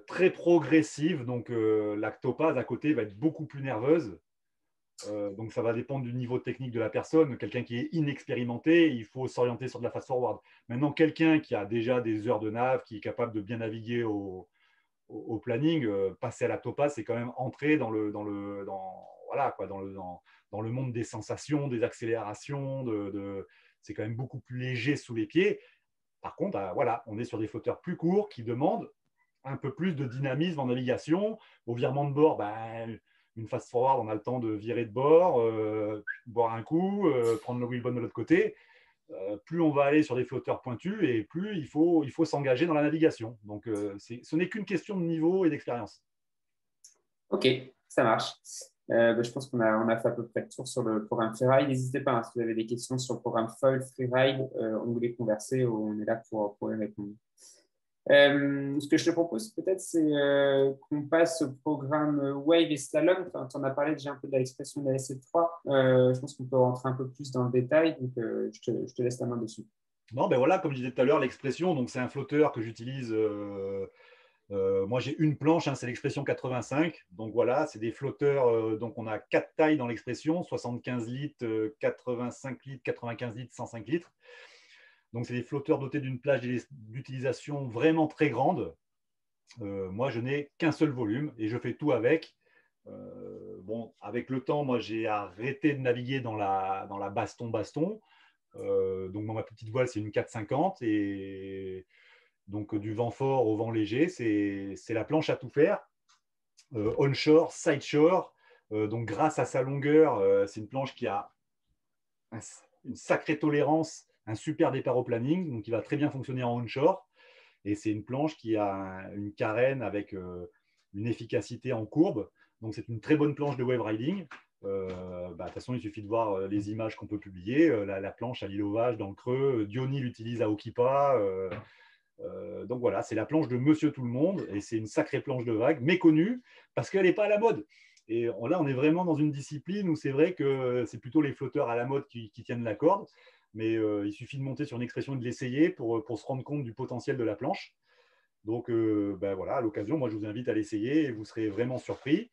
très progressive. Donc la topaz à côté va être beaucoup plus nerveuse. Donc ça va dépendre du niveau technique de la personne. Quelqu'un qui est inexpérimenté, il faut s'orienter sur de la fast forward. Maintenant, quelqu'un qui a déjà des heures de nav, qui est capable de bien naviguer au planning, passer à la topaz, c'est quand même entrer voilà, quoi, dans le monde des sensations, des accélérations. C'est quand même beaucoup plus léger sous les pieds. Par contre, voilà, on est sur des flotteurs plus courts qui demandent un peu plus de dynamisme en navigation. Au virement de bord, une fast forward, on a le temps de virer de bord, boire un coup, prendre le wheelbone de l'autre côté. Plus on va aller sur des flotteurs pointus et plus il faut s'engager dans la navigation. Donc, ce n'est qu'une question de niveau et d'expérience. Ok, ça marche. Je pense qu'on a fait à peu près le tour sur le programme Freeride. N'hésitez pas, hein, si vous avez des questions sur le programme Foil, Freeride, on voulait converser, on est là pour y répondre. Ce que je te propose peut-être, c'est qu'on passe au programme Wave et Slalom. Enfin, tu en as parlé déjà un peu de l'expression de la SL3. Je pense qu'on peut rentrer un peu plus dans le détail, donc je te laisse la main dessus. Non, ben voilà, comme je disais tout à l'heure, l'expression, donc c'est un flotteur que j'utilise. Moi, j'ai une planche, hein, c'est l'expression 85. Donc voilà, c'est des flotteurs. Donc on a quatre tailles dans l'expression, 75 litres, 85 litres, 95 litres, 105 litres. Donc c'est des flotteurs dotés d'une plage d'utilisation vraiment très grande. Moi, je n'ai qu'un seul volume et je fais tout avec. Bon, avec le temps, moi, j'ai arrêté de naviguer dans la baston-baston. Donc, ma petite voile, c'est une 450 et donc du vent fort au vent léger, c'est la planche à tout faire. Onshore, sideshore. Donc, grâce à sa longueur, c'est une planche qui a une sacrée tolérance, un super départ au planning, donc il va très bien fonctionner en onshore. Et c'est une planche qui a une carène avec une efficacité en courbe. Donc, c'est une très bonne planche de wave riding. De toute façon, il suffit de voir les images qu'on peut publier. La planche à l'île aux Vaches dans le creux. Diony l'utilise à Okipa. Donc voilà, c'est la planche de Monsieur Tout-le-Monde. Et c'est une sacrée planche de vague, méconnue, parce qu'elle n'est pas à la mode. Et là, on est vraiment dans une discipline où c'est vrai que c'est plutôt les flotteurs à la mode qui tiennent la corde. Mais il suffit de monter sur une expression et de l'essayer pour se rendre compte du potentiel de la planche. Donc, voilà, à l'occasion, moi, je vous invite à l'essayer et vous serez vraiment surpris.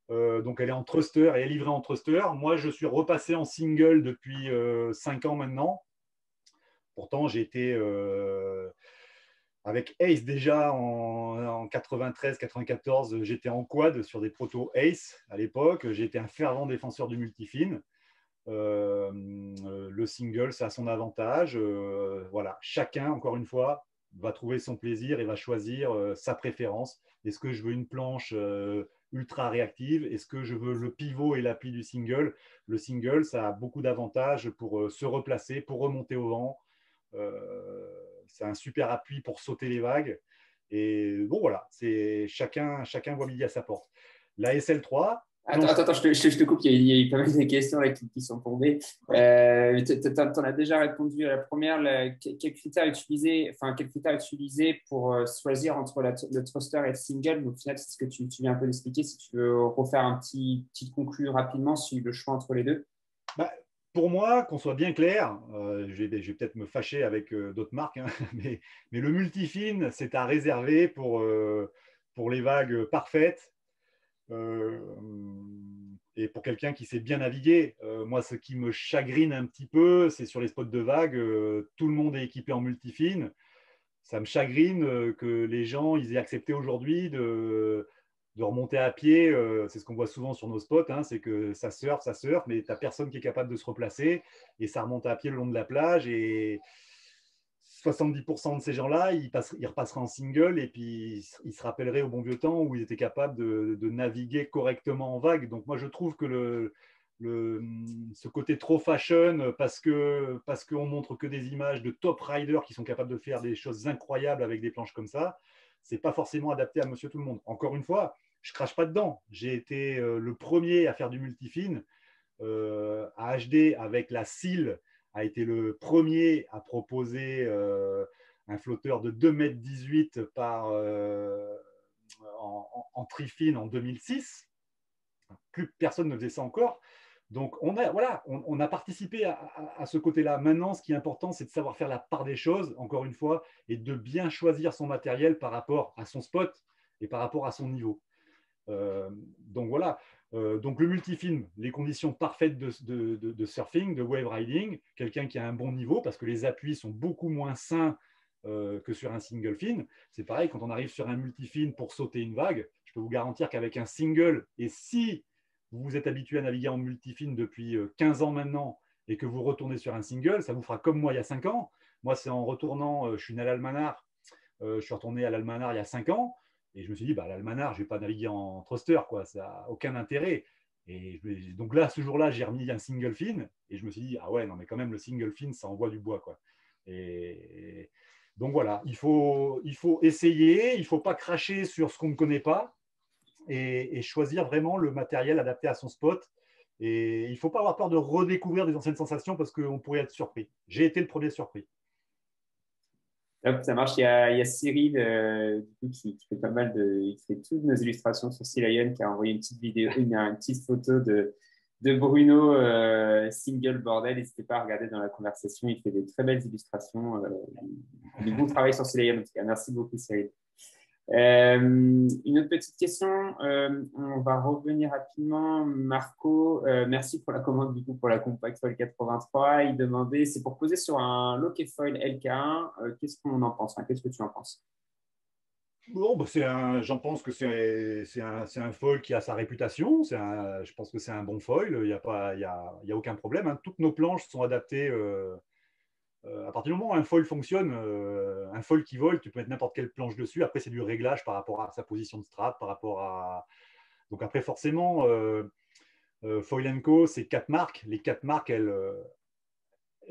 Donc, elle est en thruster et elle est livrée en thruster. Moi, je suis repassé en single depuis 5 ans maintenant. Pourtant, j'ai été avec Ace déjà en 93-94. J'étais en quad sur des protos Ace à l'époque. J'ai été un fervent défenseur du multifin. Le single, ça a son avantage. Voilà, chacun, encore une fois, va trouver son plaisir et va choisir sa préférence. Est-ce que je veux une planche ultra réactive? Est-ce que je veux le pivot et l'appui du single? Le single, ça a beaucoup d'avantages pour se replacer, pour remonter au vent. C'est un super appui pour sauter les vagues. Et bon, voilà, c'est chacun voit midi à sa porte. La SL3, Attends, je te coupe, il y a eu pas mal de questions là, qui sont tombées. Tu en as déjà répondu à la première. Quels critères utiliser pour choisir entre le thruster et le single? Donc, au final, c'est ce que tu viens un peu d'expliquer. Si tu veux refaire un petit conclu rapidement sur le choix entre les deux. bah, pour moi, qu'on soit bien clair, je vais peut-être me fâcher avec d'autres marques, hein, mais le multifin, c'est à réserver pour les vagues parfaites. Et pour quelqu'un qui sait bien naviguer. Moi, ce qui me chagrine un petit peu, c'est sur les spots de vagues, tout le monde est équipé en multifin. Ça me chagrine que les gens ils aient accepté aujourd'hui de remonter à pied. C'est ce qu'on voit souvent sur nos spots, hein, c'est que ça surfe, mais tu n'as personne qui est capable de se replacer et ça remonte à pied le long de la plage. Et 70% de ces gens-là, ils repasseraient en single et puis ils se rappelleraient au bon vieux temps où ils étaient capables de naviguer correctement en vague. Donc moi, je trouve que ce côté trop fashion, parce qu'on montre que des images de top riders qui sont capables de faire des choses incroyables avec des planches comme ça, c'est pas forcément adapté à monsieur tout le monde. Encore une fois, je crache pas dedans. J'ai été le premier à faire du multifin à HD avec la SEAL, a été le premier à proposer un flotteur de 2,18 m en trifine en 2006. Plus personne ne faisait ça encore. Donc, on a participé à ce côté-là. Maintenant, ce qui est important, c'est de savoir faire la part des choses, encore une fois, et de bien choisir son matériel par rapport à son spot et par rapport à son niveau. Donc voilà. Donc le multifilm, les conditions parfaites de surfing, de wave riding, quelqu'un qui a un bon niveau, parce que les appuis sont beaucoup moins sains que sur un single fin. C'est pareil, quand on arrive sur un multifin pour sauter une vague, je peux vous garantir qu'avec un single, et si vous vous êtes habitué à naviguer en multifin depuis 15 ans maintenant, et que vous retournez sur un single, ça vous fera comme moi il y a 5 ans. Moi, c'est en retournant, je suis né à l'Almanar, je suis retourné à l'Almanar il y a 5 ans, et je me suis dit, l'Almanar, je ne vais pas naviguer en thruster, quoi, ça n'a aucun intérêt. Et donc là, ce jour-là, j'ai remis un single fin, et je me suis dit, ah ouais, non, mais quand même, le single fin, ça envoie du bois, quoi. Et donc voilà, il faut essayer, il ne faut pas cracher sur ce qu'on ne connaît pas, et choisir vraiment le matériel adapté à son spot. Et il ne faut pas avoir peur de redécouvrir des anciennes sensations parce qu'on pourrait être surpris. J'ai été le premier surpris. Hop, ça marche. Il y a Cyril du coup, qui fait pas mal il fait toutes nos illustrations sur Sea Lion, qui a envoyé une petite vidéo, une petite photo de Bruno single bordel. N'hésitez pas à regarder dans la conversation. Il fait des très belles illustrations. Du bon travail sur Sea Lion, en tout cas. Merci beaucoup, Cyril. Une autre petite question, on va revenir rapidement. Marco, merci pour la commande du coup pour la Compact Foil 83. Il demandait, c'est pour poser sur un Lokefoil LK1, qu'est-ce qu'on en pense, qu'est-ce que tu en penses? Bon, j'en pense que c'est un foil qui a sa réputation. Je pense que c'est un bon foil. Il n'y a aucun problème, hein. Toutes nos planches sont adaptées. À partir du moment où un foil fonctionne, un foil qui vole, tu peux mettre n'importe quelle planche dessus. Après, c'est du réglage par rapport à sa position de strap, par rapport à. Donc après, forcément, Foil & Co, c'est 4 marques. Les 4 marques, elles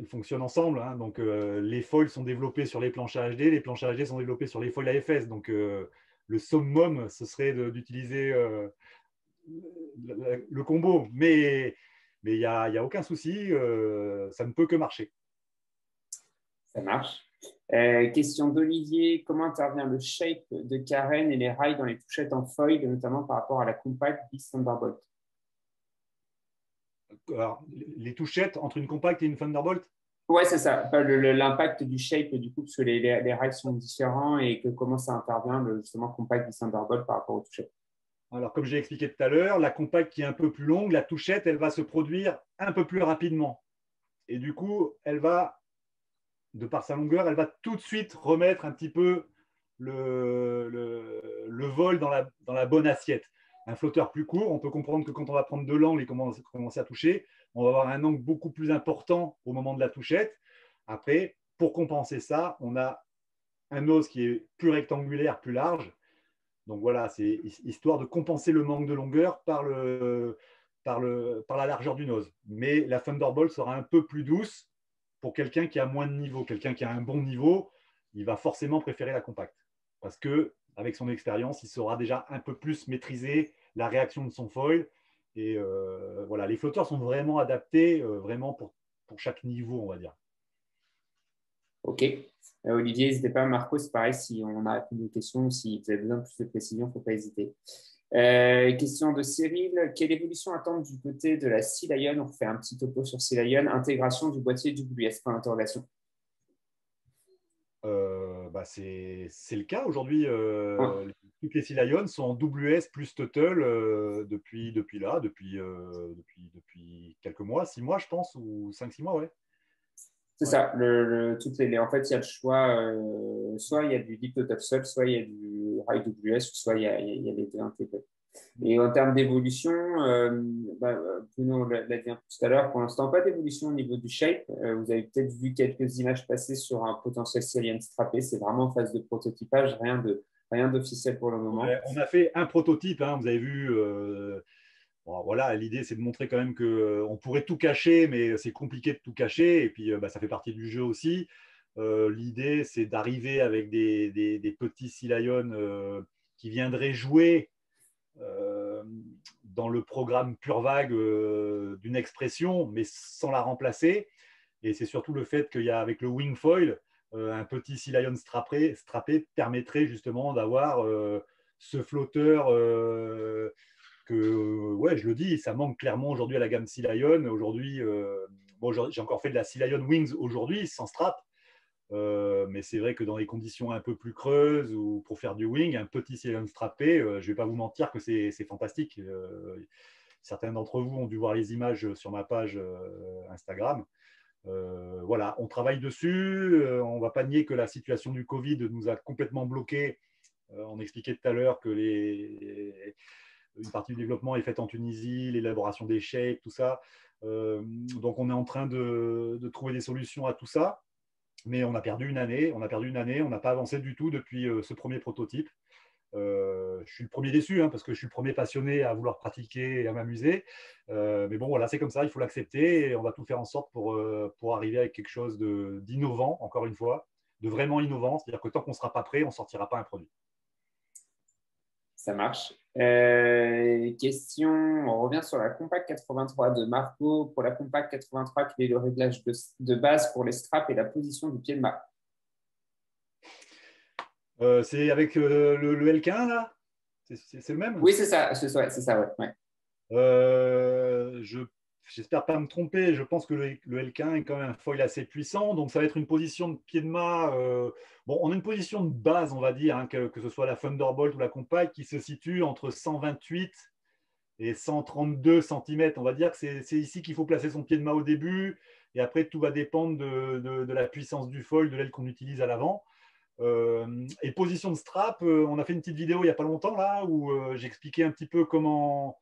fonctionnent ensemble, hein. Donc les foils sont développés sur les planches HD, les planches HD sont développées sur les foils AFS. Donc le summum, ce serait d'utiliser le combo. Mais il n'y a aucun souci, ça ne peut que marcher. Ça marche. Question d'Olivier, comment intervient le shape de Karen et les rails dans les touchettes en foil, notamment par rapport à la Compact bis Thunderbolt? Alors, les touchettes entre une Compact et une Thunderbolt? Ouais, c'est ça. L'impact du shape, du coup, parce que les rails sont différents et que comment ça intervient, justement, Compact bis Thunderbolt par rapport aux touchettes. Alors, comme j'ai expliqué tout à l'heure, la Compact qui est un peu plus longue, la touchette, elle va se produire un peu plus rapidement. Et du coup, elle va, de par sa longueur, elle va tout de suite remettre un petit peu le vol dans la bonne assiette. Un flotteur plus court, on peut comprendre que quand on va prendre de l'angle et commencer à toucher, on va avoir un angle beaucoup plus important au moment de la touchette. Après, pour compenser ça, on a un os qui est plus rectangulaire, plus large. Donc voilà, c'est histoire de compenser le manque de longueur par la largeur du nose. Mais la Thunderbolt sera un peu plus douce pour quelqu'un qui a moins de niveau. Quelqu'un qui a un bon niveau, il va forcément préférer la compacte. Parce qu'avec son expérience, il saura déjà un peu plus maîtriser la réaction de son foil. Et voilà, les flotteurs sont vraiment adaptés vraiment pour chaque niveau, on va dire. Ok. Olivier, n'hésitez pas. Marco, c'est pareil, si on a une question, si vous avez besoin de plus de précision, il ne faut pas hésiter. Question de Cyril. Quelle évolution attendre du côté de la Sea Lion? On fait un petit topo sur Sea Lion. Intégration du boîtier WS, point d'interrogation. C'est le cas aujourd'hui. Ouais. Toutes les Sea Lion sont en WS plus Tuttle depuis quelques mois, 6 mois, je pense, ou 5-6 mois, ouais. C'est ça. En fait, il y a le choix. Soit il y a du Deep Total Sub, soit il y a du High WS, soit il y a les deux intégrés. Et en termes d'évolution, Bruno l'a dit un peu tout à l'heure, pour l'instant, pas d'évolution au niveau du shape. Vous avez peut-être vu quelques images passer sur un potentiel Syrian strappé. C'est vraiment en phase de prototypage, rien d'officiel pour le moment. Ouais, on a fait un prototype, hein, vous avez vu. Bon, voilà, l'idée, c'est de montrer quand même qu'on pourrait tout cacher, mais c'est compliqué de tout cacher. Et puis, ça fait partie du jeu aussi. L'idée, c'est d'arriver avec des petits Sea Lion qui viendraient jouer euh, dans le programme pure vague d'une expression, mais sans la remplacer. Et c'est surtout le fait qu'il y a avec le wing foil, un petit Sea Lion strappé permettrait justement d'avoir ce flotteur que, ouais, je le dis, ça manque clairement aujourd'hui à la gamme Sea Lion. Aujourd'hui, bon, j'ai encore fait de la Sea Lion Wings aujourd'hui, sans strap. Mais c'est vrai que dans les conditions un peu plus creuses ou pour faire du wing, un petit Sea Lion strappé, je ne vais pas vous mentir que c'est fantastique. Certains d'entre vous ont dû voir les images sur ma page Instagram. Voilà, on travaille dessus. On ne va pas nier que la situation du Covid nous a complètement bloqués. On expliquait tout à l'heure que une partie du développement est faite en Tunisie, l'élaboration des shapes, tout ça. Donc on est en train de trouver des solutions à tout ça. Mais on a perdu une année, on n'a pas avancé du tout depuis ce premier prototype. Je suis le premier déçu, hein, parce que je suis le premier passionné à vouloir pratiquer et à m'amuser. Mais bon, voilà, c'est comme ça, il faut l'accepter et on va tout faire en sorte pour arriver avec quelque chose d'innovant, encore une fois, de vraiment innovant. C'est-à-dire que tant qu'on ne sera pas prêt, on ne sortira pas un produit. Ça marche. Question, on revient sur la Compact 83 de Marco. Pour la Compact 83, quel est le réglage de base pour les straps et la position du pied de mât? C'est avec le L15, là? C'est le même? Oui, c'est ça, ouais. J'espère pas me tromper. Je pense que le L15 est quand même un foil assez puissant. Donc, ça va être une position de pied de mât. Bon, on a une position de base, on va dire, hein, que ce soit la Thunderbolt ou la Compact, qui se situe entre 128 et 132 cm. On va dire que c'est ici qu'il faut placer son pied de mât au début. Et après, tout va dépendre de la puissance du foil, de l'aile qu'on utilise à l'avant. Et position de strap, on a fait une petite vidéo il n'y a pas longtemps là où j'expliquais un petit peu comment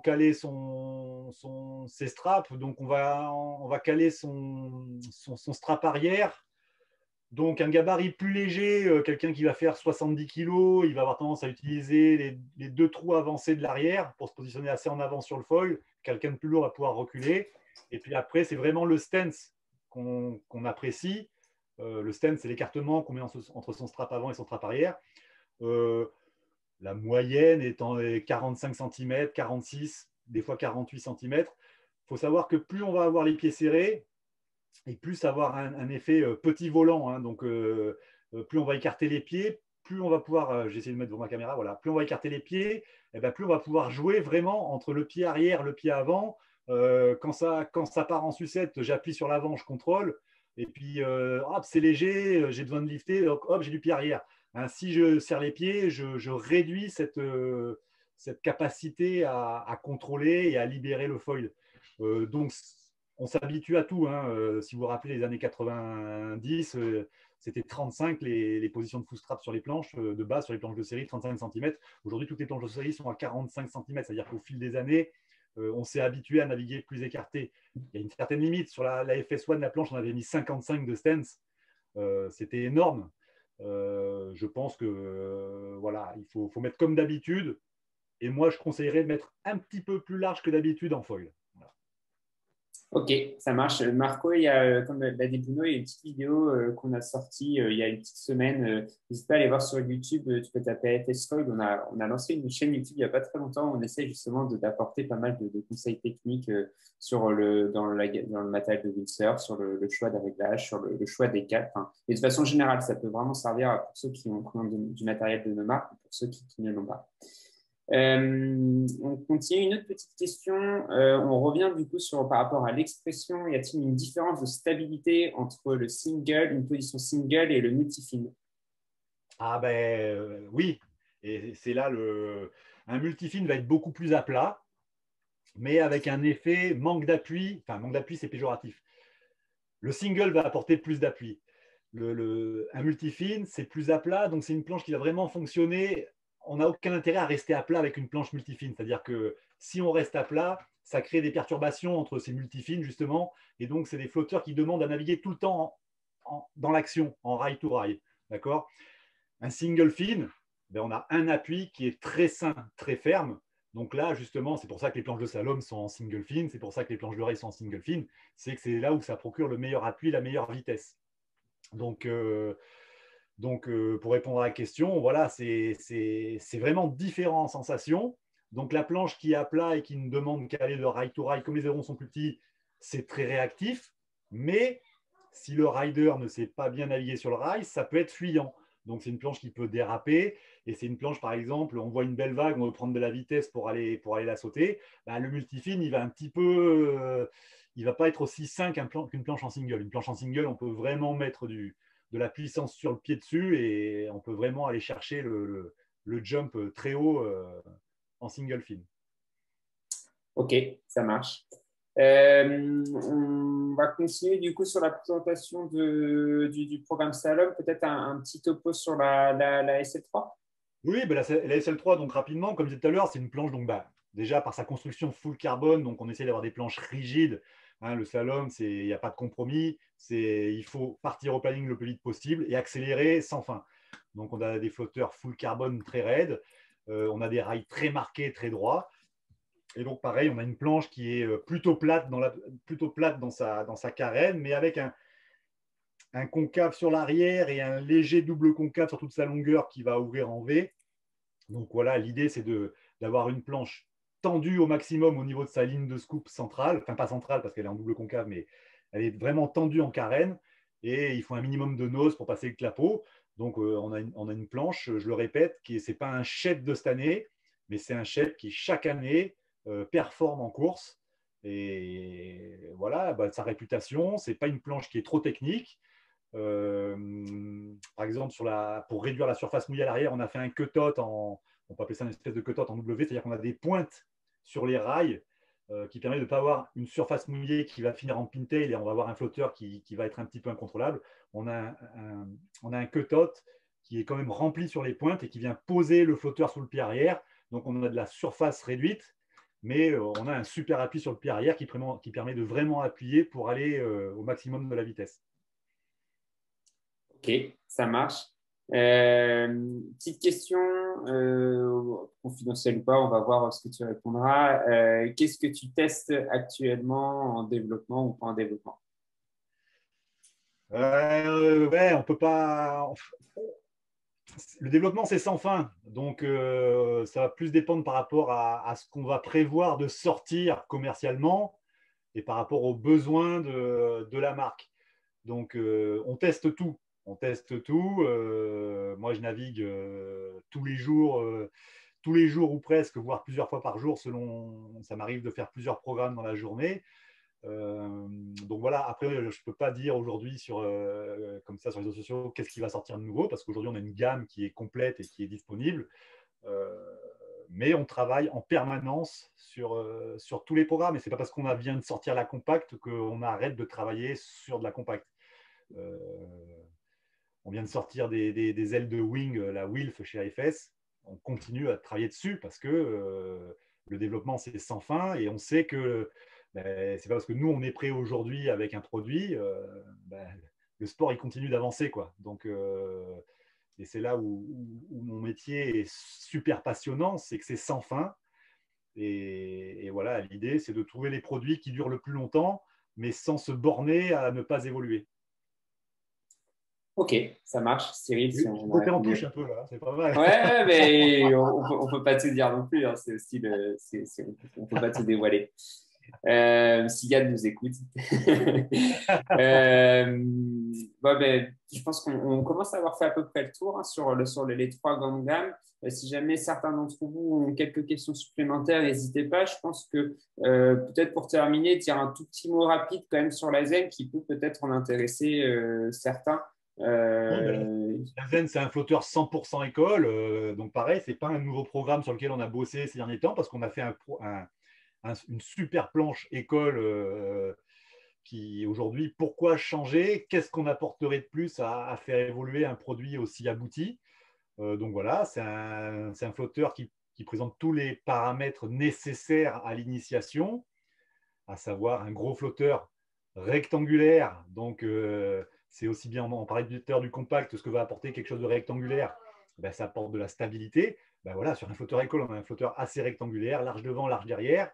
caler ses straps. Donc, on va caler son strap arrière. Donc, un gabarit plus léger, quelqu'un qui va faire 70 kg, il va avoir tendance à utiliser les deux trous avancés de l'arrière pour se positionner assez en avant sur le foil. Quelqu'un de plus lourd va pouvoir reculer. Et puis après, c'est vraiment le stance qu'on apprécie. Le stance, c'est l'écartement qu'on met entre son strap avant et son strap arrière. La moyenne étant 45 cm, 46, des fois 48 cm. Il faut savoir que plus on va avoir les pieds serrés, et plus avoir un effet petit volant. Hein, donc, plus on va écarter les pieds, plus on va pouvoir, j'essaie de mettre devant ma caméra, voilà, plus on va écarter les pieds, et ben, plus on va pouvoir jouer vraiment entre le pied arrière, le pied avant. Quand ça part en sucette, j'appuie sur l'avant, je contrôle. Et puis, hop, c'est léger, j'ai besoin de lifter, donc hop, j'ai du pied arrière. Hein, si je serre les pieds, je réduis cette capacité à contrôler et à libérer le foil. Donc, on s'habitue à tout. Hein. Si vous vous rappelez les années 90, c'était 35 les positions de footstrap sur les planches de base, sur les planches de série, 35 cm. Aujourd'hui, toutes les planches de série sont à 45 cm. C'est-à-dire qu'au fil des années, on s'est habitué à naviguer plus écarté. Il y a une certaine limite. Sur la FS1, la planche, on avait mis 55 de stance. C'était énorme. Je pense que voilà, il faut mettre comme d'habitude. Et moi, je conseillerais de mettre un petit peu plus large que d'habitude en foil. Voilà. Ok, ça marche. Marco, il y a, comme l'a dit Bruno, il y a une petite vidéo qu'on a sortie il y a une petite semaine. N'hésite pas à aller voir sur YouTube. Tu peux taper FS Foil. On a lancé une chaîne YouTube il n'y a pas très longtemps. On essaie justement d'apporter pas mal de conseils techniques dans le matériel de windsurf, sur le choix des réglages, sur le choix des câbles. Enfin, et de façon générale, ça peut vraiment servir pour ceux qui ont du matériel de nos marques et pour ceux qui ne l'ont pas. On continue une autre petite question. On revient du coup par rapport à l'expression. Y a-t-il une différence de stabilité entre une position single et le multifin? Ah ben oui, et c'est là un multifin va être beaucoup plus à plat, mais avec un effet manque d'appui. Enfin, manque d'appui, c'est péjoratif. Le single va apporter plus d'appui. Un multifin, c'est plus à plat, donc c'est une planche qui va vraiment fonctionner on n'a aucun intérêt à rester à plat avec une planche multifine. C'est-à-dire que si on reste à plat, ça crée des perturbations entre ces multifines, justement. Et donc, c'est des flotteurs qui demandent à naviguer tout le temps dans l'action, en rail to rail. D'accord? Un single fin, ben, on a un appui qui est très sain, très ferme. Donc là, justement, c'est pour ça que les planches de slalom sont en single fin, c'est pour ça que les planches de rail sont en single fin, c'est que c'est là où ça procure le meilleur appui, la meilleure vitesse. Donc, pour répondre à la question, voilà, c'est vraiment différent en sensation. Donc la planche qui est à plat et qui ne demande qu'à aller de rail to rail, comme les ailerons sont plus petits, c'est très réactif. Mais si le rider ne sait pas bien naviguer sur le rail, ça peut être fuyant. Donc c'est une planche qui peut déraper. Et c'est une planche, par exemple, on voit une belle vague, on veut prendre de la vitesse pour aller la sauter. Ben, le multifine, il va un petit peu... il ne va pas être aussi sain qu'une planche en single. Une planche en single, on peut vraiment mettre de la puissance sur le pied dessus et on peut vraiment aller chercher le jump très haut en single fin. Ok, ça marche. On va continuer du coup sur la présentation du programme Slalom. Peut-être un petit topo sur la SL3. Oui, ben la SL3, donc rapidement, comme je disais tout à l'heure, c'est une planche, donc bah, déjà par sa construction full carbone, donc on essaie d'avoir des planches rigides. Hein, le slalom, il n'y a pas de compromis. Il faut partir au planning le plus vite possible et accélérer sans fin. Donc on a des flotteurs full carbone très raides. On a des rails très marqués, très droits. Et donc, pareil, on a une planche qui est plutôt plate dans sa carène, mais avec un concave sur l'arrière et un léger double concave sur toute sa longueur qui va ouvrir en V. Donc voilà, l'idée, c'est d'avoir une planche tendue au maximum au niveau de sa ligne de scoop centrale, enfin pas centrale parce qu'elle est en double concave, mais elle est vraiment tendue en carène et il faut un minimum de nose pour passer le clapot. Donc on a une planche, je le répète, qui n'est pas un shed de cette année, mais c'est un shed qui chaque année performe en course. Et voilà, bah, sa réputation, c'est pas une planche qui est trop technique. Par exemple, pour réduire la surface mouillée à l'arrière, on a fait un cut-out on peut appeler ça une espèce de cut-out en W, c'est-à-dire qu'on a des pointes sur les rails qui permet de ne pas avoir une surface mouillée qui va finir en pintail et on va avoir un flotteur qui va être un petit peu incontrôlable. On a un cut-out qui est quand même rempli sur les pointes et qui vient poser le flotteur sous le pied arrière. Donc on a de la surface réduite, mais on a un super appui sur le pied arrière qui permet de vraiment appuyer pour aller au maximum de la vitesse. Ok, ça marche. Petite question, confidentielle ou pas, on va voir ce que tu répondras. Qu'est-ce que tu testes actuellement en développement ou pas en développement? Ouais, on peut pas. Le développement, c'est sans fin. Donc, ça va plus dépendre par rapport à ce qu'on va prévoir de sortir commercialement et par rapport aux besoins de la marque. Donc, on teste tout. On teste tout. Moi, je navigue tous les jours ou presque, voire plusieurs fois par jour, selon. Ça m'arrive de faire plusieurs programmes dans la journée. Donc voilà, après, je ne peux pas dire aujourd'hui comme ça sur les réseaux sociaux qu'est-ce qui va sortir de nouveau, parce qu'aujourd'hui, on a une gamme qui est complète et qui est disponible. Mais on travaille en permanence sur tous les programmes. Et ce n'est pas parce qu'on vient de sortir la compacte qu'on arrête de travailler sur de la compacte. On vient de sortir des ailes de wing, la Wilf chez AFS. On continue à travailler dessus parce que le développement, c'est sans fin et on sait que ben, c'est pas parce que nous, on est prêt aujourd'hui avec un produit, ben, le sport, il continue d'avancer, quoi. Donc, et c'est là où mon métier est super passionnant, c'est que c'est sans fin. Et voilà, l'idée, c'est de trouver les produits qui durent le plus longtemps, mais sans se borner à ne pas évoluer. Ok, ça marche. Cyril, si Je on a suis en répondu. touche un peu là, c'est pas mal. Ouais, mais on peut pas te dire non plus. Hein, c'est aussi on peut pas te dévoiler. Si Yann nous écoute. Je pense qu'on commence à avoir fait à peu près le tour hein, sur les trois grandes gammes. Si jamais certains d'entre vous ont quelques questions supplémentaires, n'hésitez pas. Je pense que peut-être pour terminer, dire un tout petit mot rapide quand même sur la Zen qui peut peut-être en intéresser certains. Oui, la Zen, c'est un flotteur 100% école. Donc, pareil, ce n'est pas un nouveau programme sur lequel on a bossé ces derniers temps parce qu'on a fait une super planche école qui, aujourd'hui, pourquoi changer? Qu'est-ce qu'on apporterait de plus à faire évoluer un produit aussi abouti? Donc voilà, c'est un flotteur qui présente tous les paramètres nécessaires à l'initiation, à savoir un gros flotteur rectangulaire. Donc, c'est aussi bien, on parlait tout à l'heure du compact, ce que va apporter quelque chose de rectangulaire, ben, ça apporte de la stabilité. Ben voilà, sur un flotteur école, on a un flotteur assez rectangulaire, large devant, large derrière,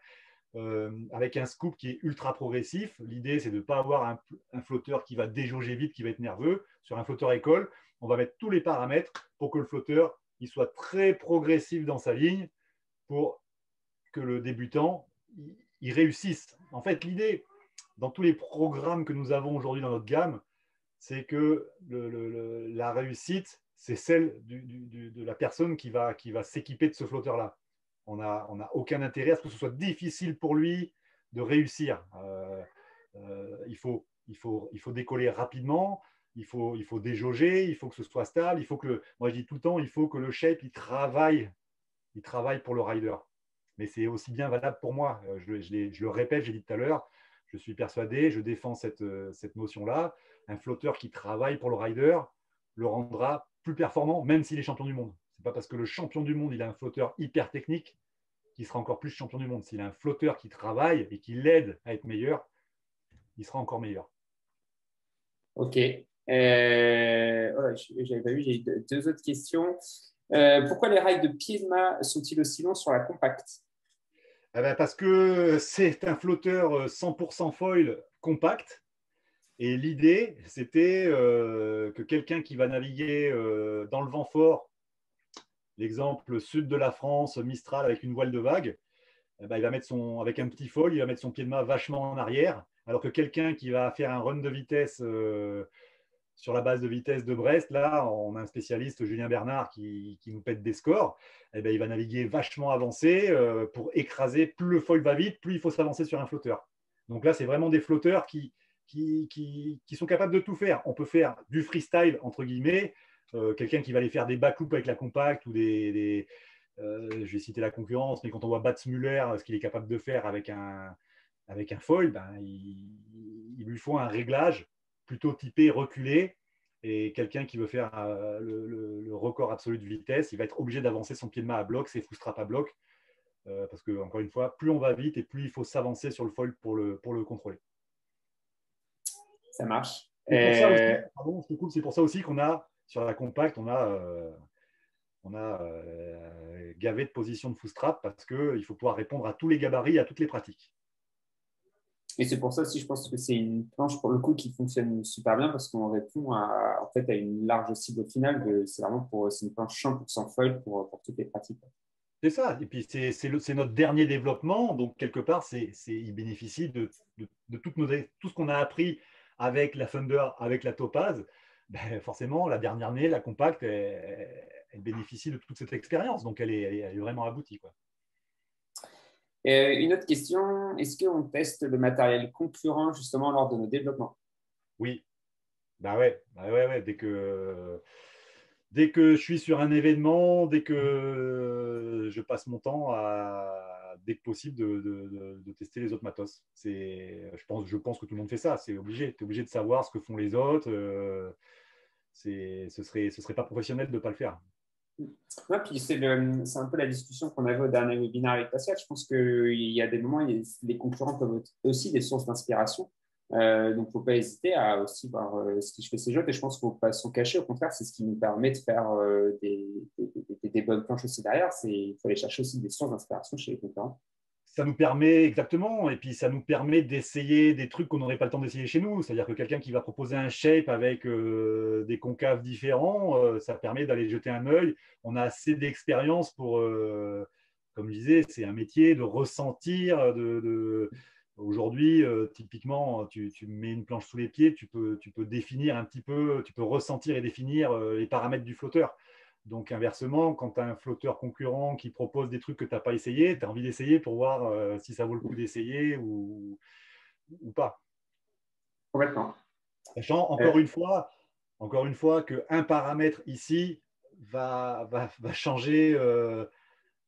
avec un scoop qui est ultra progressif. L'idée, c'est de ne pas avoir un flotteur qui va déjauger vite, qui va être nerveux. Sur un flotteur école, on va mettre tous les paramètres pour que le flotteur il soit très progressif dans sa ligne pour que le débutant il réussisse. En fait, l'idée, dans tous les programmes que nous avons aujourd'hui dans notre gamme, c'est que la réussite, c'est celle de la personne qui va s'équiper de ce flotteur-là. On n'a aucun intérêt à ce que ce soit difficile pour lui de réussir. Il faut décoller rapidement, il faut déjauger, il faut que ce soit stable, il faut que, moi je dis tout le temps, il faut que le shape il travaille pour le rider. Mais c'est aussi bien valable pour moi. Je le répète, j'ai dit tout à l'heure, je suis persuadé, je défends cette notion-là. Un flotteur qui travaille pour le rider le rendra plus performant, même s'il est champion du monde. Ce n'est pas parce que le champion du monde il a un flotteur hyper technique qu'il sera encore plus champion du monde. S'il a un flotteur qui travaille et qui l'aide à être meilleur, il sera encore meilleur. Ok. J'avais pas vu, j'ai eu deux autres questions. Pourquoi les rails de Pisma sont-ils aussi longs sur la compacte? Eh ben parce que c'est un flotteur 100% foil compact. Et l'idée, c'était que quelqu'un qui va naviguer dans le vent fort, l'exemple sud de la France, Mistral avec une voile de vague, eh ben, il va mettre avec un petit foil, il va mettre son pied de mât vachement en arrière, alors que quelqu'un qui va faire un run de vitesse sur la base de vitesse de Brest, là, on a un spécialiste, Julien Bernard, qui nous pète des scores, eh ben, il va naviguer vachement avancé pour écraser. Plus le foil va vite, plus il faut s'avancer sur un flotteur. Donc là, c'est vraiment des flotteurs qui sont capables de tout faire. On peut faire du freestyle, entre guillemets, quelqu'un qui va aller faire des backloops avec la compacte ou je vais citer la concurrence, mais quand on voit Bats Muller, ce qu'il est capable de faire avec un foil, ben, il lui faut un réglage plutôt typé reculé. Et quelqu'un qui veut faire le record absolu de vitesse, il va être obligé d'avancer son pied de main à bloc, ses footstraps à bloc, parce que, encore une fois, plus on va vite et plus il faut s'avancer sur le foil pour le contrôler. Ça marche. C'est pour ça aussi, pardon, c'est pour ça aussi qu'on a, sur la compacte, on a gavé de position de footstrap parce qu'il faut pouvoir répondre à tous les gabarits, à toutes les pratiques. Et c'est pour ça aussi, je pense que c'est une planche pour le coup qui fonctionne super bien parce qu'on répond en fait, à une large cible au final. C'est une planche 100% foil pour toutes les pratiques. C'est ça. Et puis, c'est notre dernier développement. Donc, quelque part, il bénéficie de tout ce qu'on a appris avec la Thunder, avec la Topaz. Ben, forcément, la dernière année, la compacte, elle bénéficie de toute cette expérience. Donc, elle est vraiment aboutie, quoi. Une autre question, est-ce qu'on teste le matériel concurrent justement lors de nos développements? Oui. Bah ouais. Ouais. Dès que je suis sur un événement, dès que je passe mon temps dès que possible, de tester les autres matos. Je pense que tout le monde fait ça. C'est obligé. Tu es obligé de savoir ce que font les autres. Ce serait pas professionnel de ne pas le faire. Ouais, puis c'est un peu la discussion qu'on avait au dernier webinaire avec Pascal. Je pense qu'il y a des moments, les concurrents peuvent être aussi des sources d'inspiration. Donc, il ne faut pas hésiter à aussi voir ce qui fait ces jeux. Et je pense qu'il ne faut pas s'en cacher. Au contraire, c'est ce qui nous permet de faire des bonnes planches aussi derrière. Il faut aller chercher aussi des sources d'inspiration chez les concurrents. Ça nous permet, exactement, et puis ça nous permet d'essayer des trucs qu'on n'aurait pas le temps d'essayer chez nous. C'est-à-dire que quelqu'un qui va proposer un shape avec des concaves différents, ça permet d'aller jeter un œil. On a assez d'expérience pour, comme je disais, c'est un métier de ressentir. Aujourd'hui, typiquement, tu mets une planche sous les pieds, tu peux définir un petit peu, tu peux ressentir et définir les paramètres du flotteur. Donc, inversement, quand tu as un flotteur concurrent qui propose des trucs que tu n'as pas essayé, tu as envie d'essayer pour voir si ça vaut le coup d'essayer ou pas. Complètement. Sachant, encore une fois qu'un paramètre ici va changer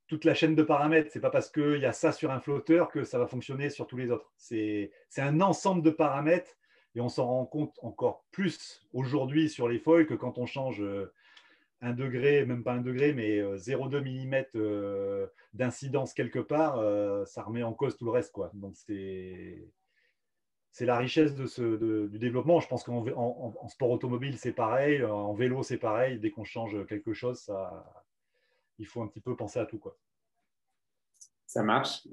toute la chaîne de paramètres. Ce n'est pas parce qu'il y a ça sur un flotteur que ça va fonctionner sur tous les autres. C'est un ensemble de paramètres et on s'en rend compte encore plus aujourd'hui sur les foils que quand on change 1 degré, même pas 1 degré, mais 0,2 mm d'incidence quelque part, ça remet en cause tout le reste, quoi. Donc, c'est la richesse du développement. Je pense qu'en sport automobile, c'est pareil. En vélo, c'est pareil. Dès qu'on change quelque chose, il faut un petit peu penser à tout, quoi. Ça marche.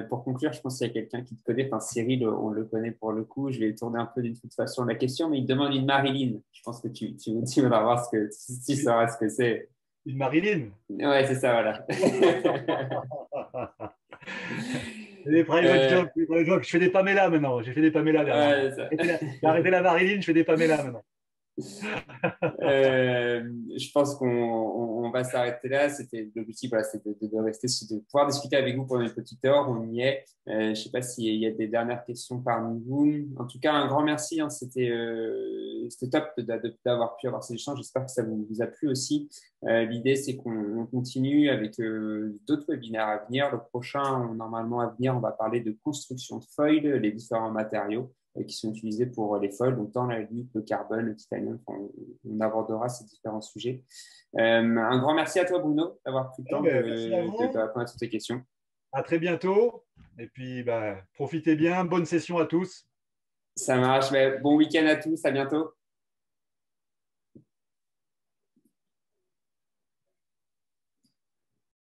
Pour conclure, je pense qu'il y a quelqu'un qui te connaît. Enfin, Cyril, on le connaît pour le coup. Je vais tourner un peu d'une toute façon la question, mais il te demande une Marilyn. Je pense que tu vas voir tu sauras ce que c'est. Une Marilyn. Ouais, c'est ça, voilà. Les private Euh, jokes, les private jokes. Je fais des Pamela maintenant. J'ai fait des Pamela dernièrement. ouais, c'est J'ai arrêté la Marilyn, je fais des Pamela maintenant. ça. Je pense qu'on va s'arrêter là. C'était l'objectif, voilà, c'était de rester, de pouvoir discuter avec vous pendant une petite heure. On y est. Je ne sais pas s'il y a des dernières questions parmi vous. En tout cas, un grand merci. Hein. C'était top d'avoir pu avoir ces échanges. J'espère que ça vous a plu aussi. L'idée, c'est qu'on continue avec d'autres webinaires à venir. Le prochain, normalement à venir, on va parler de construction de foil, les différents matériaux qui sont utilisés pour les foils, donc tant l'alu, le carbone, le titanium. Enfin, on abordera ces différents sujets. Un grand merci à toi, Bruno, d'avoir pris le temps Merci à de vous. répondre à toutes tes questions. À très bientôt. Et puis, profitez bien. Bonne session à tous. Ça marche. Mais bon week-end à tous. À bientôt.